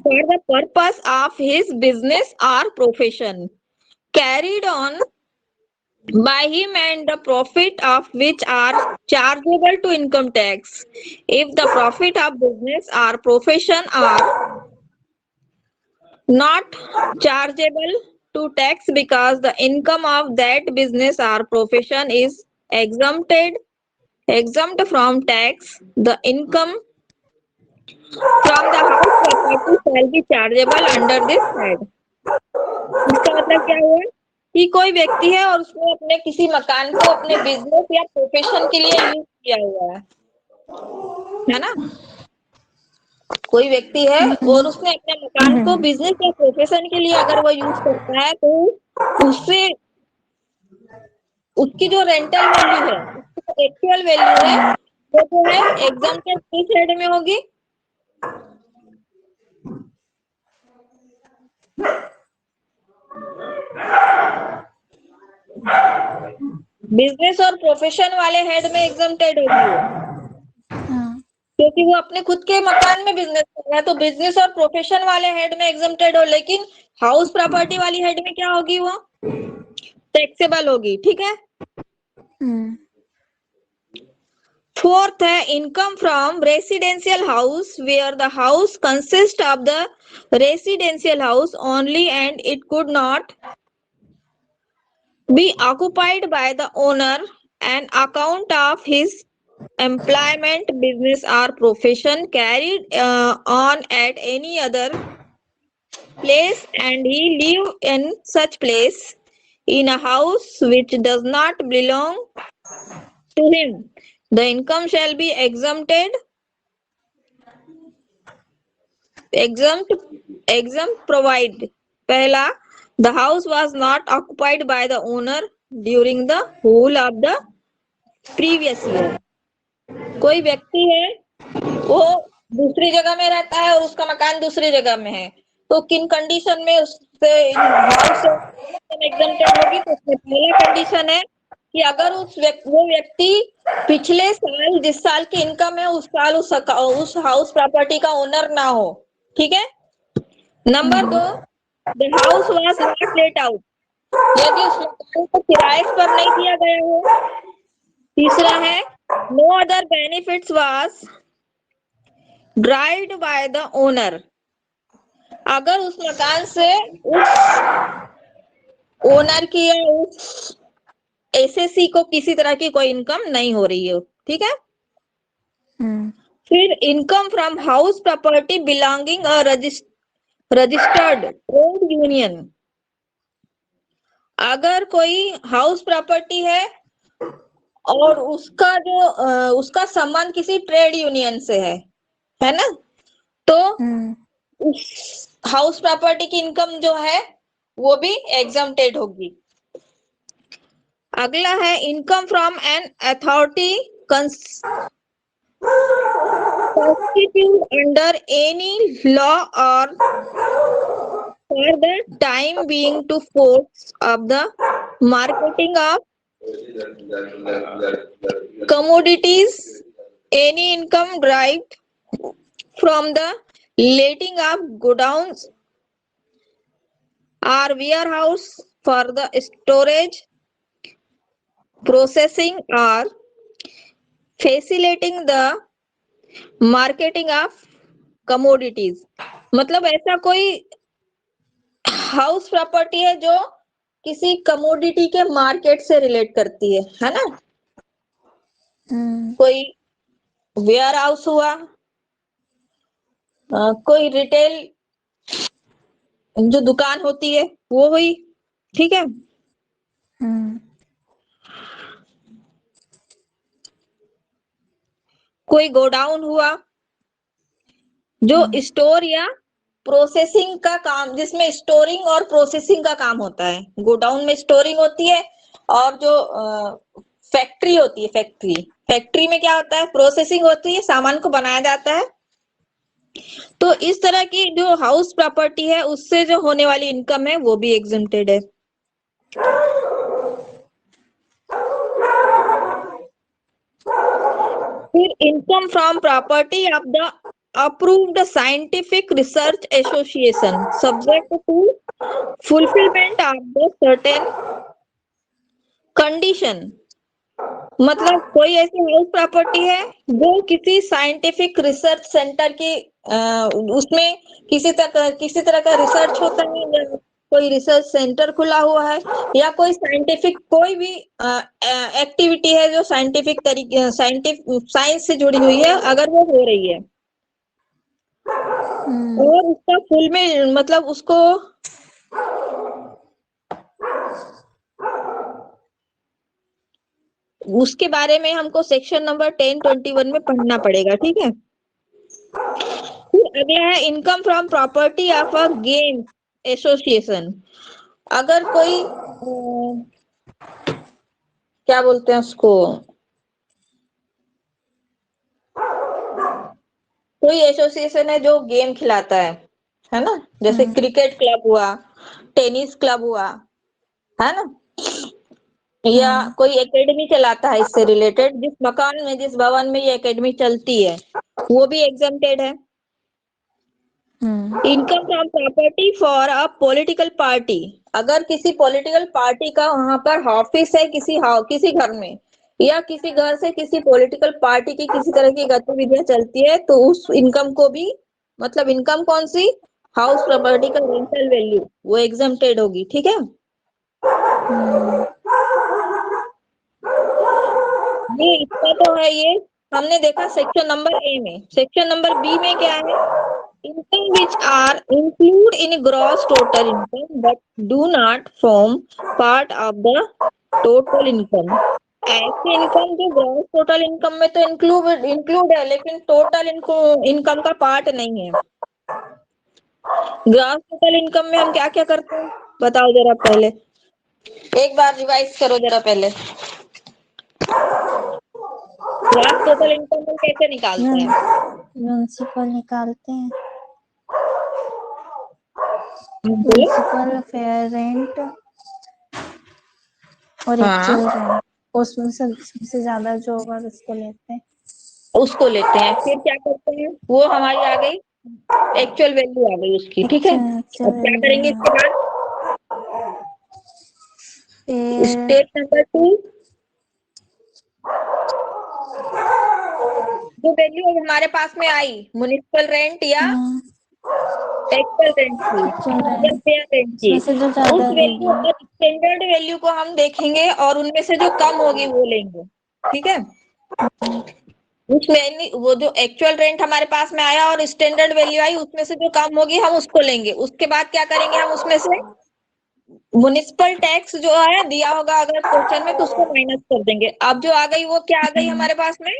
for the purpose of his business or profession carried on by him and the profit of which are chargeable to income tax. If the profit of business or profession are not chargeable to tax because the income of that business or profession is exempt from tax, the income from the house property shall be chargeable under this head. इसका मतलब क्या हुआ कि कोई व्यक्ति है और उसने अपने किसी मकान को अपने बिजनेस या प्रोफेशन के लिए यूज किया हुआ है ना? कोई व्यक्ति है और उसने अपने मकान को बिजनेस या प्रोफेशन के लिए अगर वो यूज करता है, तो उससे उसकी जो रेंटल वैल्यू है, उसकी एक्चुअल वैल्यू है, वो जो है एग्जम्प्टेड किस हेड में होगी? बिजनेस और प्रोफेशन वाले हेड में एग्जम्प्टेड होगी, क्योंकि वो अपने खुद के मकान में बिजनेस कर रहा है, तो बिजनेस और प्रोफेशन वाले हेड में एग्जम्प्टेड हो। लेकिन हाउस प्रॉपर्टी वाली हेड में क्या होगी? वो टैक्सेबल होगी, ठीक है। फोर्थ है income from residential house where the house consist of the residential house only and it could not be occupied by the owner on account of his employment, business or profession carried on at any other place, and he live in such place in a house which does not belong to him. The income shall be exempt provide. पहला, the house was not occupied by the owner during the whole of the previous year. कोई व्यक्ति है वो दूसरी जगह में रहता है और उसका मकान दूसरी जगह में है, तो किन कंडीशन में उससे हाउस एग्जम्प्टेड होगी? तो उसमें पहला कंडीशन है कि अगर वो व्यक्ति पिछले साल जिस साल की इनकम है उस साल उस हाउस प्रॉपर्टी का ओनर ना हो, ठीक है। Number 2, the house was not let out, यदि उस मकान को किराए पर नहीं दिया गया हो। तीसरा है no other benefits was derived by the owner, अगर उस मकान से उस ओनर की या उस एसएससी को किसी तरह की कोई इनकम नहीं हो रही है, ठीक है। फिर income from house property belonging a registered trade union. अगर कोई हाउस प्रॉपर्टी है और उसका संबंध किसी ट्रेड यूनियन से है ना, तो उस हाउस प्रॉपर्टी की इनकम जो है वो भी एग्जम्प्टेड होगी। अगला है income from an authority constitute under any law or for the time being to force of the marketing of commodities, any income derived from the letting of godowns or warehouse for the storage, processing or facilitating the marketing of commodities. मतलब ऐसा कोई house property है जो किसी commodity के market से relate करती है ना। कोई वेयर हाउस हुआ, कोई रिटेल जो दुकान होती है वो हुई, ठीक है। कोई गोडाउन हुआ जो स्टोर या प्रोसेसिंग का काम, जिसमें स्टोरिंग और प्रोसेसिंग का काम होता है। गोडाउन में स्टोरिंग होती है और जो फैक्ट्री होती है, फैक्ट्री में क्या होता है, प्रोसेसिंग होती है, सामान को बनाया जाता है। तो इस तरह की जो हाउस प्रॉपर्टी है उससे जो होने वाली इनकम है वो भी एग्जम्प्टेड है। फिर income from property of the approved scientific research association subject to fulfillment of the certain condition। मतलब कोई ऐसी हाउस प्रॉपर्टी है जो किसी साइंटिफिक रिसर्च सेंटर की उसमें किसी तरह का रिसर्च होता है, या कोई रिसर्च सेंटर खुला हुआ है, या कोई साइंटिफिक कोई भी एक्टिविटी है जो साइंटिफिक साइंस से जुड़ी हुई है, अगर वो हो रही है और उसका फुल में मतलब उसको उसके बारे में हमको सेक्शन नंबर 1021 में पढ़ना पड़ेगा, ठीक है। फिर अगला है income from property of a game association. अगर कोई क्या बोलते हैं उसको, कोई एसोसिएशन है जो गेम खिलाता है ना, जैसे क्रिकेट क्लब हुआ, टेनिस क्लब हुआ, है ना, या कोई एकेडमी चलाता है इससे रिलेटेड, जिस मकान में जिस भवन में ये एकेडमी चलती है वो भी एग्जम्प्टेड है। Income from property for a political party. अगर किसी पॉलिटिकल पार्टी का वहां पर ऑफिस है किसी घर में, या किसी घर से किसी पॉलिटिकल पार्टी की किसी तरह की गतिविधियां चलती है, तो उस इनकम को भी, मतलब इनकम कौन सी, हाउस प्रॉपर्टी का रेंटल वैल्यू, वो एग्जम्प्टेड होगी, ठीक है। ये इसका तो है, ये हमने देखा सेक्शन नंबर ए में। सेक्शन नंबर बी में क्या है, income which are include in gross total income but do not form part of the total income. ऐसी इनकम जो ग्रॉस टोटल इनकम में तो इंक्लूड है, लेकिन टोटल इनकम का पार्ट नहीं है। ग्रॉस टोटल इनकम में हम क्या क्या करते हैं बताओ जरा, पहले एक बार रिवाइज करो जरा। पहले ग्रॉस टोटल इनकम हम कैसे निकालते हैं? म्युनिसिपल निकालते हैं, बोलो। म्युनिसिपल फेयर रेंट और हाँ, एक्चुअल रेंट, उसमें सबसे ज्यादा जो होगा उसको लेते हैं। फिर क्या करते हैं, वो हमारी आ गई एक्चुअल वैल्यू आ गई उसकी, ठीक है। एक्चुअल अब क्या करेंगे इसके बाद, फिर स्टेप नंबर 2, जो वैल्यू हमारे पास में आई म्युनिसिपल रेंट या एक्चुअल रेंट की एक्चुअल या रेंट फेयर रेंट की, उसमें से जो उस ज्यादा वैल्यू देगी। और स्टैंडर्ड वैल्यू को हम देखेंगे और उनमें से जो कम होगी वो लेंगे, ठीक है। उसमें वो जो एक्चुअल रेंट हमारे पास में आया और स्टैंडर्ड वैल्यू आई, उसमें से जो कम होगी हम उसको लेंगे। उसके बाद क्या करेंगे, हम उसमें से म्युनिसिपल टैक्स जो है दिया होगा अगर क्वेश्चन में तो उसको माइनस कर देंगे। अब जो आ गई वो क्या आ गई हमारे पास में,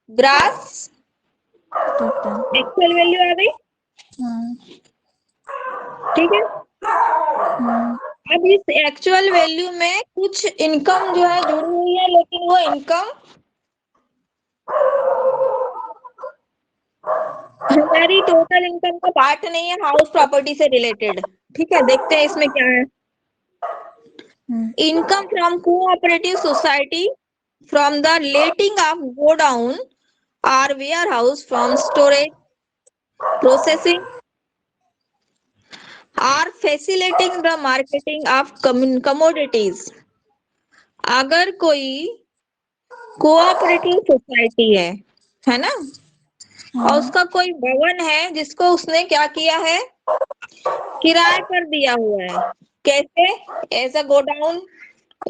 ग्रास टोटल। एक्चुअल वैल्यू आ गई, हाँ। ठीक है। हम्म। अब इस एक्चुअल वैल्यू में कुछ इनकम जो है जुड़ी हुई है, लेकिन वो इनकम हमारी टोटल इनकम का पार्ट नहीं है, हाउस प्रॉपर्टी से रिलेटेड, ठीक है। देखते हैं इसमें क्या है। Income from cooperative society from the letting of godown और warehouse from storage processing or facilitating the marketing of commodities. अगर कोई कोऑपरेटिव सोसाइटी है ना, और उसका कोई भवन है जिसको उसने क्या किया है, किराए पर दिया हुआ है। कैसे, as a godown,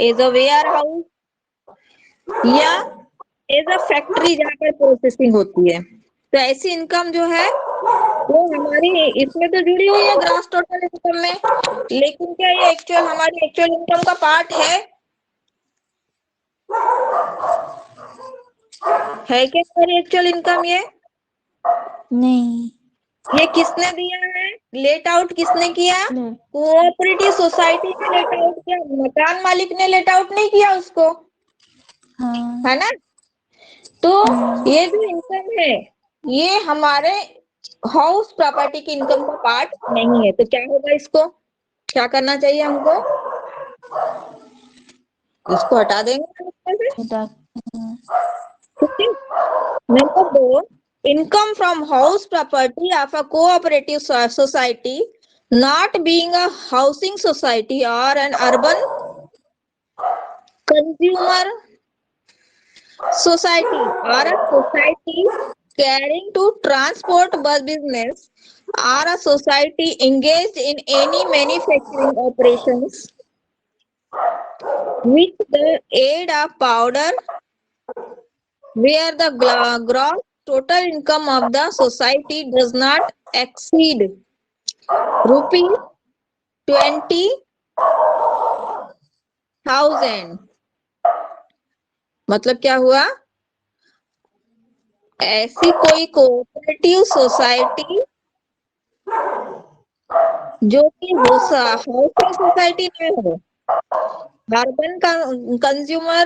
as a warehouse या एज अ फैक्ट्री जहाँ पर प्रोसेसिंग होती है। तो ऐसी इनकम जो है वो हमारी इसमें तो जुड़ी हुई है ग्रास टोटल इनकम में, लेकिन क्या ये एक्चुअल हमारी एक्चुअल इनकम का पार्ट है क्या हमारी एक्चुअल इनकम? ये नहीं। ये किसने दिया है, लेट आउट किसने किया, ले- कोऑपरेटिव सोसाइटी ने लेट आउट किया, मकान मालिक ने लेट आउट नहीं किया उसको, हाँ। है ना। तो ये जो इनकम है ये हमारे हाउस प्रॉपर्टी की इनकम का पार्ट नहीं है। तो क्या होगा, इसको क्या करना चाहिए हमको, इसको हटा देंगे इसमें से, डिडक्ट। ठीक है। Number 2, income from house property of a cooperative society not being a housing society or an urban consumer society or a society caring to transport bus business or a society engaged in any manufacturing operations with the aid of powder where the gross total income of the society does not exceed rupees 20,000। मतलब क्या हुआ, ऐसी कोई cooperative society जो कि housing society ना हो, urban consumer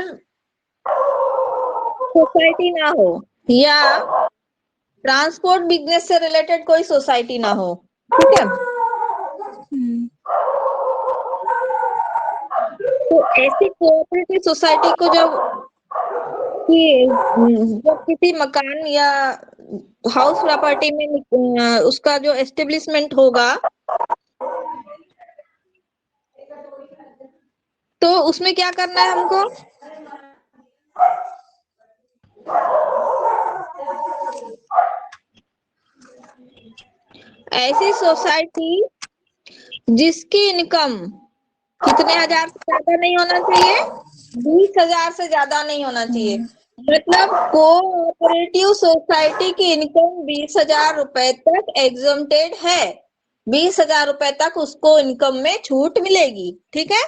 society ना हो या ट्रांसपोर्ट बिजनेस से रिलेटेड कोई सोसाइटी ना हो, ठीक है। तो ऐसी कोऑपरेटिव सोसाइटी को जब किसी मकान या हाउस प्रॉपर्टी में उसका जो एस्टेब्लिशमेंट होगा तो उसमें क्या करना है हमको, ऐसी सोसाइटी जिसकी इनकम कितने हजार से ज्यादा नहीं होना चाहिए, 20,000 से ज्यादा नहीं होना चाहिए। मतलब कोऑपरेटिव सोसाइटी की इनकम 20,000 रुपए तक एग्जम्प्टेड है, 20,000 रुपए तक उसको इनकम में छूट मिलेगी, ठीक है।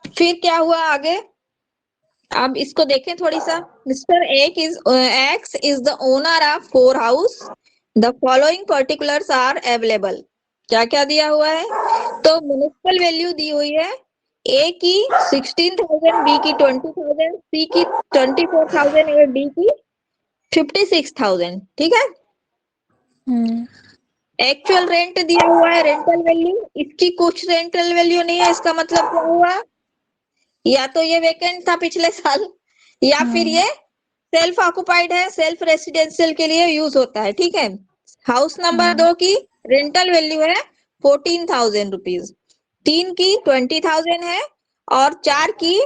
फिर क्या हुआ आगे, अब इसको देखें थोड़ी सा। Mister X is the owner of 4 house, the following particulars are available. क्या क्या दिया हुआ है, तो म्युनिसिपल वैल्यू दी हुई है, ए की 16,000, बी की 20,000, सी की 24,000 और डी की 56,000, ठीक है। एक्चुअल रेंट दिया हुआ है, रेंटल वैल्यू, इसकी कुछ रेंटल वैल्यू नहीं है। इसका मतलब क्या हुआ, या तो ये वेकेंट था पिछले साल या फिर ये सेल्फ ऑक्युपाइड है, सेल्फ रेसिडेंशियल के लिए यूज होता है, ठीक है। हाउस नंबर 2 की रेंटल वैल्यू है 14,000 रुपीज, 3 की 20,000 है और 4 की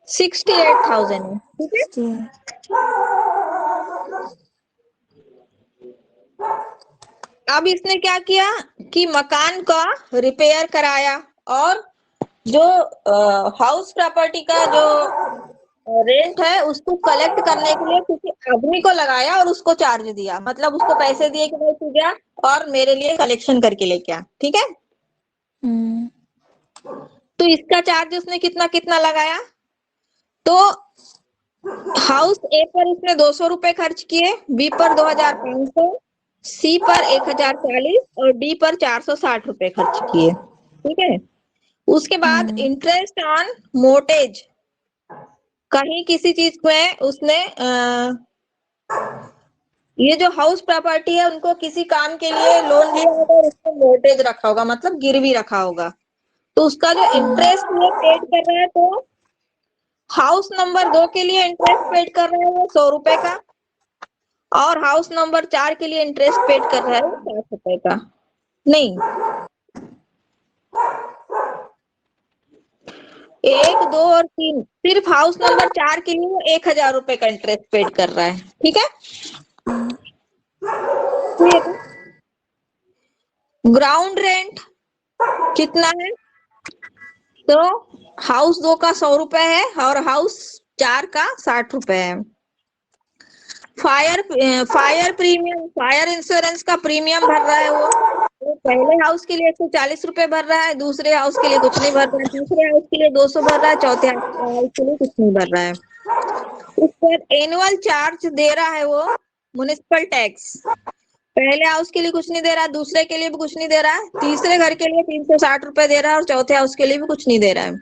68,000 है। ठीक है, 68। अब इसने क्या किया कि मकान का रिपेयर कराया और जो हाउस प्रॉपर्टी का जो रेंट है उसको कलेक्ट करने के लिए किसी आदमी को लगाया और उसको चार्ज दिया, मतलब उसको पैसे दिए कि भाई तू जा और मेरे लिए कलेक्शन करके लेके आ। ठीक है, तो इसका चार्ज उसने कितना कितना लगाया, तो हाउस ए पर उसने 200 रुपए खर्च किए, बी पर 2,500, सी पर 1,040 और डी पर 460 रुपए खर्च किए। ठीक है, उसके बाद इंटरेस्ट ऑन मोर्टेज, कहीं किसी चीज में उसने ये जो हाउस प्रॉपर्टी है उनको किसी काम के लिए लोन लिया होगा और उसको मोर्टेज रखा होगा, मतलब गिरवी रखा होगा, तो उसका जो इंटरेस्ट ये पेड कर रहा है, तो हाउस नंबर 2 के लिए इंटरेस्ट पेड कर रहा है वो 100 रुपए का और हाउस नंबर 4 के लिए इंटरेस्ट पेड कर रहा है वो 60 रुपए का। नहीं, 1, 2 और 3, सिर्फ हाउस नंबर 4 के लिए वो 1,000 रुपए का इंटरेस्ट पेड कर रहा है। ठीक है, फिर ग्राउंड रेंट कितना है, तो हाउस 2 का 100 रुपए है और हाउस 4 का 60 रुपए है। फायर प्रीमियम, फायर इंश्योरेंस का प्रीमियम भर रहा है वो पहले हाउस के लिए 140 रुपए भर रहा है, दूसरे हाउस के लिए कुछ नहीं भर रहा है, तीसरे हाउस के लिए 200 भर रहा है, चौथे हाउस के लिए कुछ नहीं भर रहा है। उस पर एनुअल चार्ज दे रहा है वो म्युनिसिपल टैक्स, पहले हाउस के लिए कुछ नहीं दे रहा है, दूसरे के लिए भी कुछ नहीं दे रहा है, तीसरे घर के लिए 360 रुपए दे रहा है और चौथे हाउस के लिए भी कुछ नहीं दे रहा है।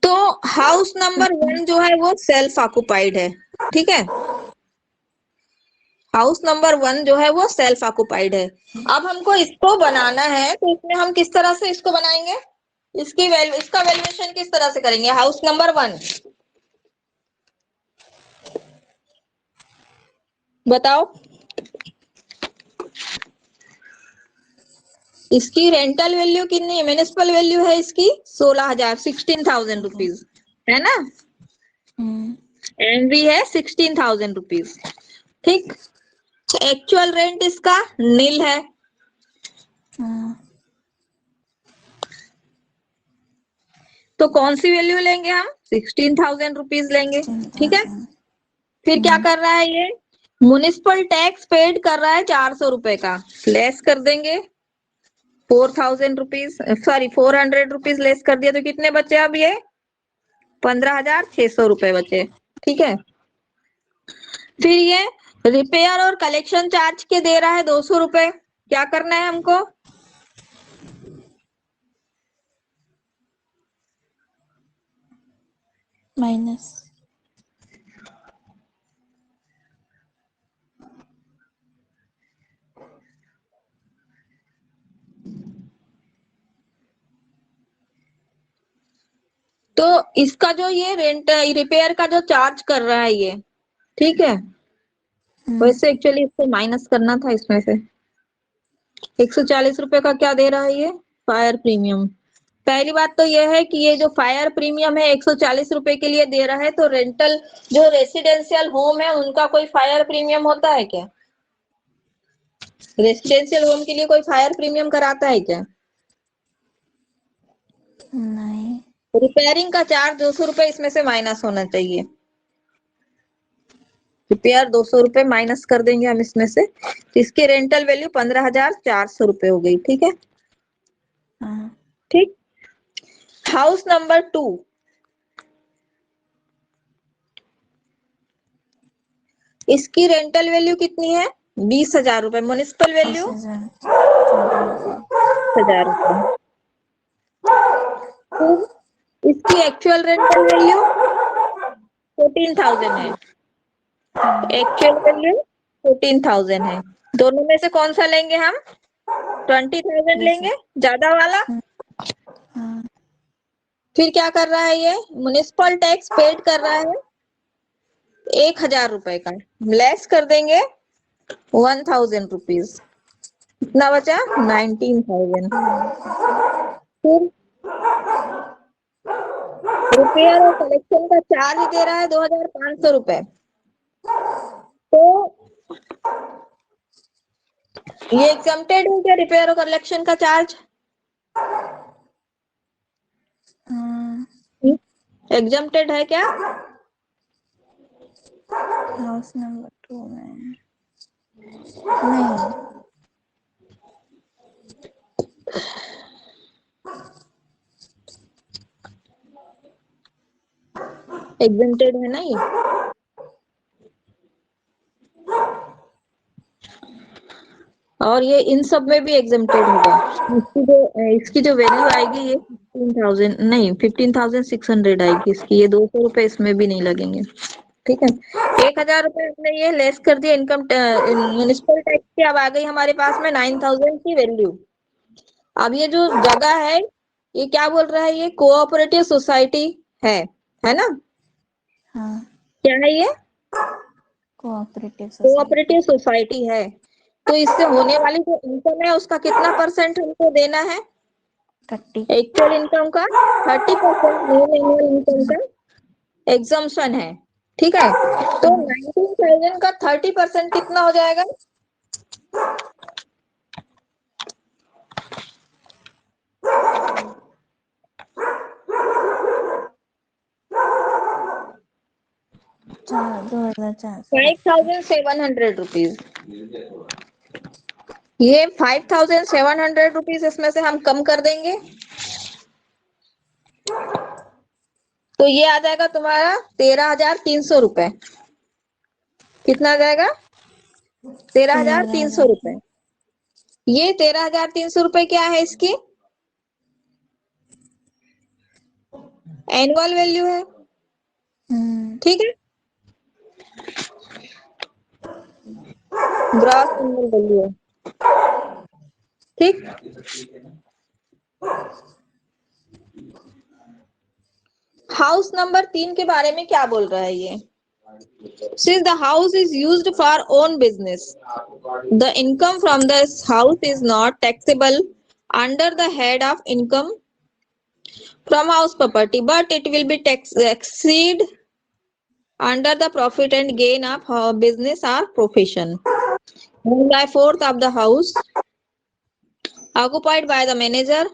तो हाउस नंबर 1 जो है वो सेल्फ ऑक्युपाइड है। ठीक है, हाउस नंबर 1 जो है वो सेल्फ ऑक्युपाइड है। अब हमको इसको बनाना है, तो इसमें हम किस तरह से इसको बनाएंगे, इसका वैल्यूएशन किस तरह से करेंगे। हाउस नंबर 1 बताओ, इसकी रेंटल वैल्यू कितनी है, म्युनिसिपल वैल्यू है इसकी 16,000, 16,000 रुपीज है ना, एनवी है 16,000 रुपीज। ठीक, एक्चुअल रेंट इसका नील है, तो कौन सी वैल्यू लेंगे हम, 16,000 रुपीज लेंगे। ठीक है, फिर क्या कर रहा है ये, म्युनिसिपल टैक्स पेड कर रहा है 400 रुपए का, लेस कर देंगे 4,000 रुपीज, सॉरी 400 रुपीज लेस कर दिया, तो कितने बचे अब ये 15,600 रुपए बचे। ठीक है, फिर ये रिपेयर और कलेक्शन चार्ज के दे रहा है 200 रुपए, क्या करना है हमको, माइनस, तो इसका जो ये रेंट रिपेयर का जो चार्ज कर रहा है ये, ठीक है, वैसे एक्चुअली इसको माइनस करना था इसमें से, 140 रुपए का क्या दे रहा है ये, फायर प्रीमियम। पहली बात तो यह है कि ये जो फायर प्रीमियम है 140 रुपए के लिए दे रहा है, तो रेंटल जो रेसिडेंशियल होम है उनका कोई फायर प्रीमियम होता है क्या, रेसिडेंशियल होम के लिए कोई फायर प्रीमियम कराता है क्या, नहीं, रिपेयरिंग का चार्ज 200 रुपए इसमें से माइनस होना चाहिए, रिपेयर 200 रुपए माइनस कर देंगे हम इसमें से, तो इसकी रेंटल वैल्यू 15,400 रुपए हो गई। ठीक है, ठीक, हाउस नंबर 2, इसकी रेंटल वैल्यू कितनी है, 20,000 रुपए, म्युनिसिपल वैल्यू 10,000 रुपए, इसकी एक्चुअल रेंटल वैल्यू 14,000 है, एक्चुअल वैल्यू 14,000 है, दोनों में से कौन सा लेंगे हम, 20,000 लेंगे, ज्यादा वाला। फिर क्या कर रहा है ये, म्युनिसिपल टैक्स पेड कर रहा है 1,000 रुपए का, लेस कर देंगे 1,000 रुपीज, कितना बचा? 19,000। फिर रिपेयर और कलेक्शन का चार्ज दे रहा है 2,500 रुपए। तो ये एग्जम्प्टेड है क्या रिपेयर और कलेक्शन का चार्ज? एग्जम्प्टेड है क्या? हाउस नंबर 2 में नहीं। एग्जम्प्टेड है ना ये? और ये इन सब में भी एग्जम्प्टेड होगा। इसकी जो वैल्यू आएगी ये 15,000 नहीं 15,600 आएगी इसकी। ये 200 रुपए इसमें भी नहीं लगेंगे। ठीक है, 1,000 रुपए हमने ये लेस कर दिया इनकम म्युनिसिपल टैक्स की। अब आ गई हमारे पास में 9,000 की वैल्यू। अब ये जो जगह है ये क्या बोल रहा है? ये कोऑपरेटिव सोसाइटी है ना? हाँ, क्या है ये? Cooperative society. कोऑपरेटिव सोसाइटी है। तो इससे होने वाली जो इनकम है उसका कितना परसेंट हमको देना है? 30। एक्चुअल इनकम का 30% मेन एनुअल इनकम का एग्जम्पशन है। ठीक है, तो 19,000 का 30% कितना हो जाएगा? चार 2,400। 5,700 रुपीज। ये 5,700 रुपीज इसमें से हम कम कर देंगे तो ये आ जाएगा तुम्हारा 13,300 रुपए। कितना आ जाएगा? 13,300 रुपए। ये 13,300 रुपए क्या है? इसकी एनुअल वैल्यू है। ठीक है, ग्रॉस एनुअल वैल्यू है। ठीक, हाउस नंबर 3 के बारे में क्या बोल रहा है ये? Since the house is used for own business, the income from this house is not taxable under the head of income from house property, but it will be exceed under the profit and gain of business or profession. 1/4 of the house occupied by the manager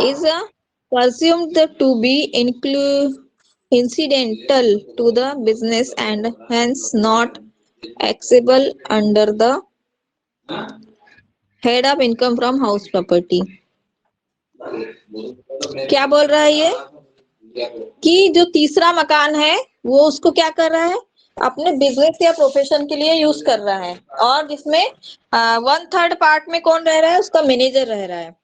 is presumed to be incidental to the business and hence not taxable under the head of income from house property. क्या बोल रहा है ये? कि जो तीसरा मकान है वो उसको क्या कर रहा है? अपने बिजनेस या प्रोफेशन के लिए यूज कर रहा है, और जिसमें 1/3 पार्ट में कौन रह रहा है? उसका मैनेजर रह रहा है।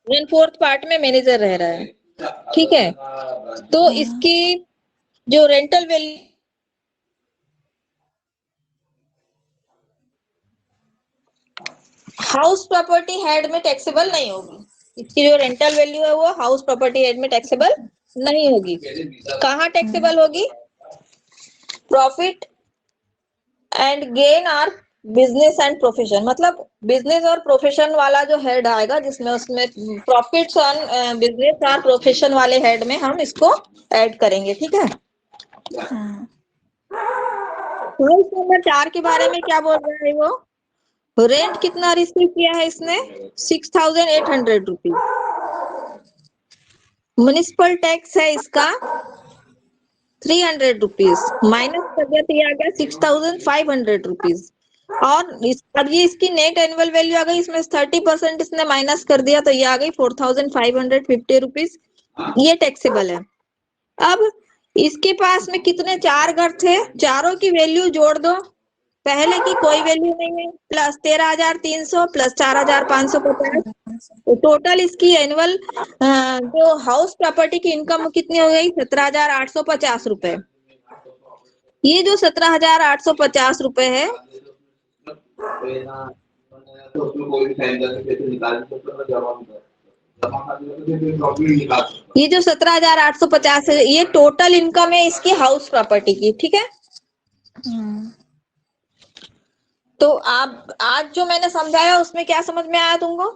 1/4 पार्ट में मैनेजर रह रहा है। ठीक है, तो इसकी जो rental value house property head में टैक्सेबल नहीं होगी। इसकी जो रेंटल वैल्यू है वो हाउस प्रॉपर्टी हेड में टैक्सेबल नहीं होगी। कहाँ टैक्सेबल होगी? प्रॉफिट एंड गेन और बिजनेस एंड प्रोफेशन, मतलब बिजनेस और प्रोफेशन वाला जो हेड आएगा जिसमें उसमें प्रॉफिट्स ऑन बिजनेस और प्रोफेशन वाले हेड में हम इसको ऐड करेंगे। ठीक है, हाउस नंबर 4 के बारे में क्या बोल रहा है वो? रेंट कितना रिसीव किया है इसने? 6,800 रुपीज। म्युनिसिपल टैक्स है इसका 300 रुपीज, माइनस कर दिया तो ये आ गया 6,500 रुपीज। और अब ये इसकी नेट एनुअल वैल्यू आ गई, इसमें 30% इसने माइनस कर दिया तो ये आ गई 4,550 रुपीज। ये टैक्सेबल है। अब इसके पास में कितने 4 घर थे, चारों की वैल्यू जोड़ दो। पहले की कोई वैल्यू नहीं है, प्लस 13,300 प्लस 4,550, तो टोटल इसकी एनुअल जो हाउस प्रॉपर्टी की इनकम कितनी हो गई? 17,850 रुपए। ये जो 17,850 रुपए है ये जो 17,850 है ये टोटल इनकम है इसकी हाउस प्रॉपर्टी की। ठीक है, तो आप आज जो मैंने समझाया उसमें क्या समझ में आया तुमको?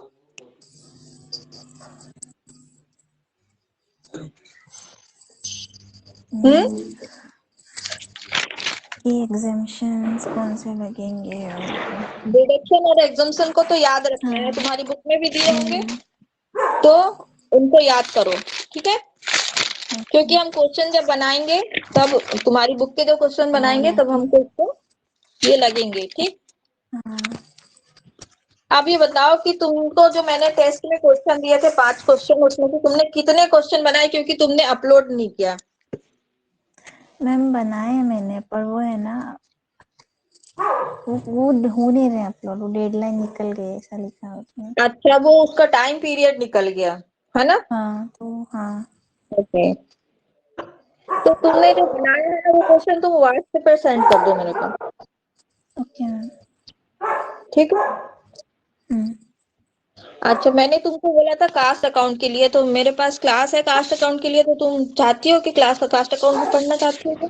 हम्म। कि एग्जाम्शंस कौन से लगेंगे और डिडक्शन और एग्जम्पशन को तो याद रखना है, हाँ तुम्हारी बुक में भी दिए होंगे, तो उनको याद करो, ठीक है? क्योंकि हम क्वेश्चन जब बनाएंगे तब तुम्हारी बुक के जो क्वेश्चन बनाएंगे तब हमको इसको ये लगेंगे, ठीक? हाँ आप ये बताओ कि तुमको जो मैंने टेस्ट में क्वेश्चन दिए थे 5 क्वेश्चन, उसमें से तुमने कितने क्वेश्चन बनाए, क्योंकि तुमने अपलोड नहीं किया? मैम बनाए हैं मैंने, पर वो है ना वो हो नहीं रहे अपलोड, वो डेडलाइन निकल गई ऐसा लिखा है उसमें। अच्छा, वो उसका टाइम पीरियड निकल गया है ना? हाँ तो हाँ ओके। तो तुमने जो बनाया है वो क्वेश्चन तुम व्हाट्सएप पर सेंड कर दो मेरे को, ओके मैम। ठीक है? हम्म, अच्छा, मैंने तुमको बोला था कास्ट अकाउंट के लिए, तो मेरे पास क्लास है कास्ट अकाउंट के लिए, तो तुम चाहती हो कि क्लास का कास्ट अकाउंट में पढ़ना चाहती हो तो?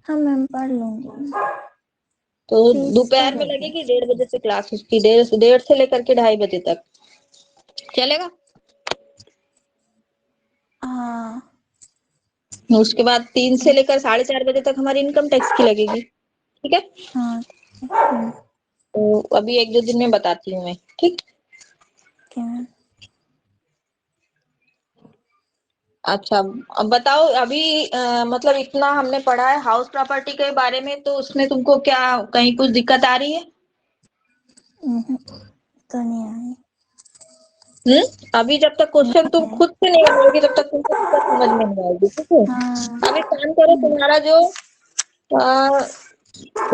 हाँ मैम पढ़ लूंगी। तो फीस तो दोपहर में होगी। लगेगी, 1:30 बजे से क्लास उसकी, 1:30 से लेकर के 2:30 बजे तक चलेगा? हाँ उसके बाद 3 से लेकर 4:30 बजे तक हमारी इनकम टैक्स की लगेगी, ठीक है? हाँ तो अभी 1-2 दिन में बताती हूँ मैं, ठीक? Okay ma'am. अच्छा, अब बताओ अभी मतलब इतना हमने पढ़ा है हाउस प्रॉपर्टी के बारे में, तो उसमें तुमको क्या कहीं कुछ दिक्कत आ रही है? तो नहीं आई। अभी जब तक क्वेश्चन तुम नहीं। खुद से नहीं बनाओगे तब तक तुमको दिक्कत समझ में नहीं आएगी, ठीक है? हाँ अभी काम करो, तुम्हारा जो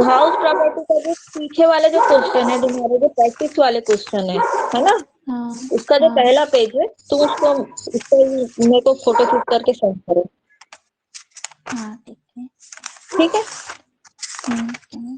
हाउस प्रॉपर्टी का जो पीछे वाले जो क्वेश्चन है, तुम्हारे जो प्रैक्टिस वाले क्वेश्चन है ना, हाँ उसका जो हाँ पहला पेज है तुम उसको मेरे को फोटो खींच करके सेंड करो, हाँ ठीक है। ठीक है? Okay ma'am.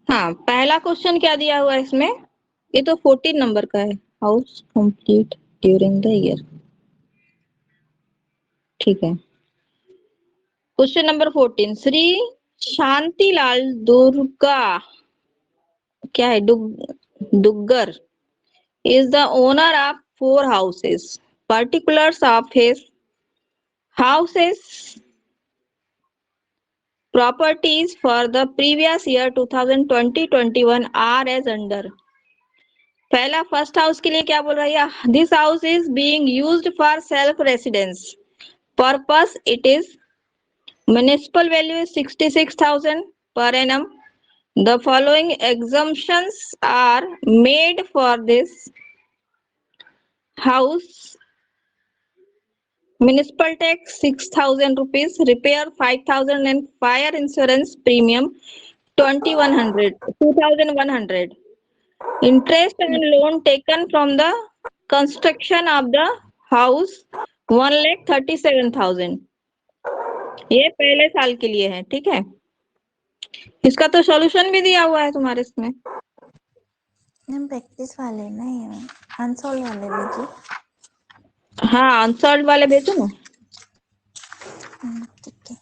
हाँ, पहला क्वेश्चन क्या दिया हुआ है इसमें, ये तो 14 नंबर का है, house complete during the year. ठीक है, क्वेश्चन नंबर 14, श्री शांतिलाल दुर्गा, क्या है, Duggar is the owner of 4 houses. Particulars of his houses properties for the previous year 2020-21 are as under. पहला फर्स्ट हाउस के लिए क्या बोल रहा है, this house is being used for self residence purpose, it is municipal value is 66,000 per annum. The following exemptions are made for this house: municipal tax 6,000 rupees, repair 5,000 and fire insurance premium 2,100. Interest and loan taken from the construction of the house 1,37,000. ये पहले साल के लिए है, ठीक है। इसका तो सॉल्यूशन भी दिया हुआ है तुम्हारे इसमें। हम प्रैक्टिस वाले नहीं, अनसॉल्व वाले भेजिए। हाँ, अनसॉल्व वाले भेजो ना। ठीक है।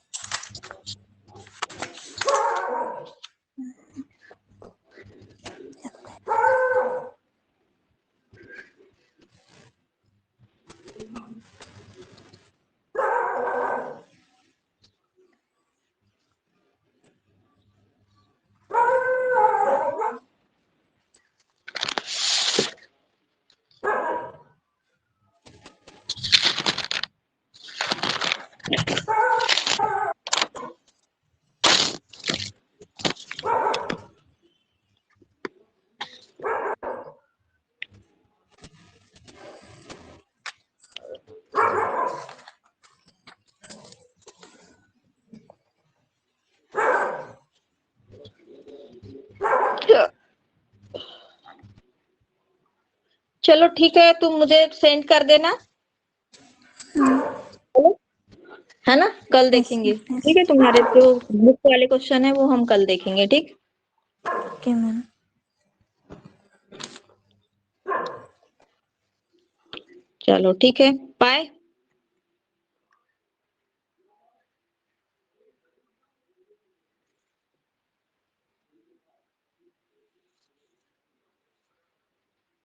चलो ठीक है, तुम मुझे सेंड कर देना, है ना, कल देखेंगे। ठीक है, तुम्हारे जो बुक वाले क्वेश्चन है वो हम कल देखेंगे, ठीक। Okay ma'am. चलो ठीक है, बाय।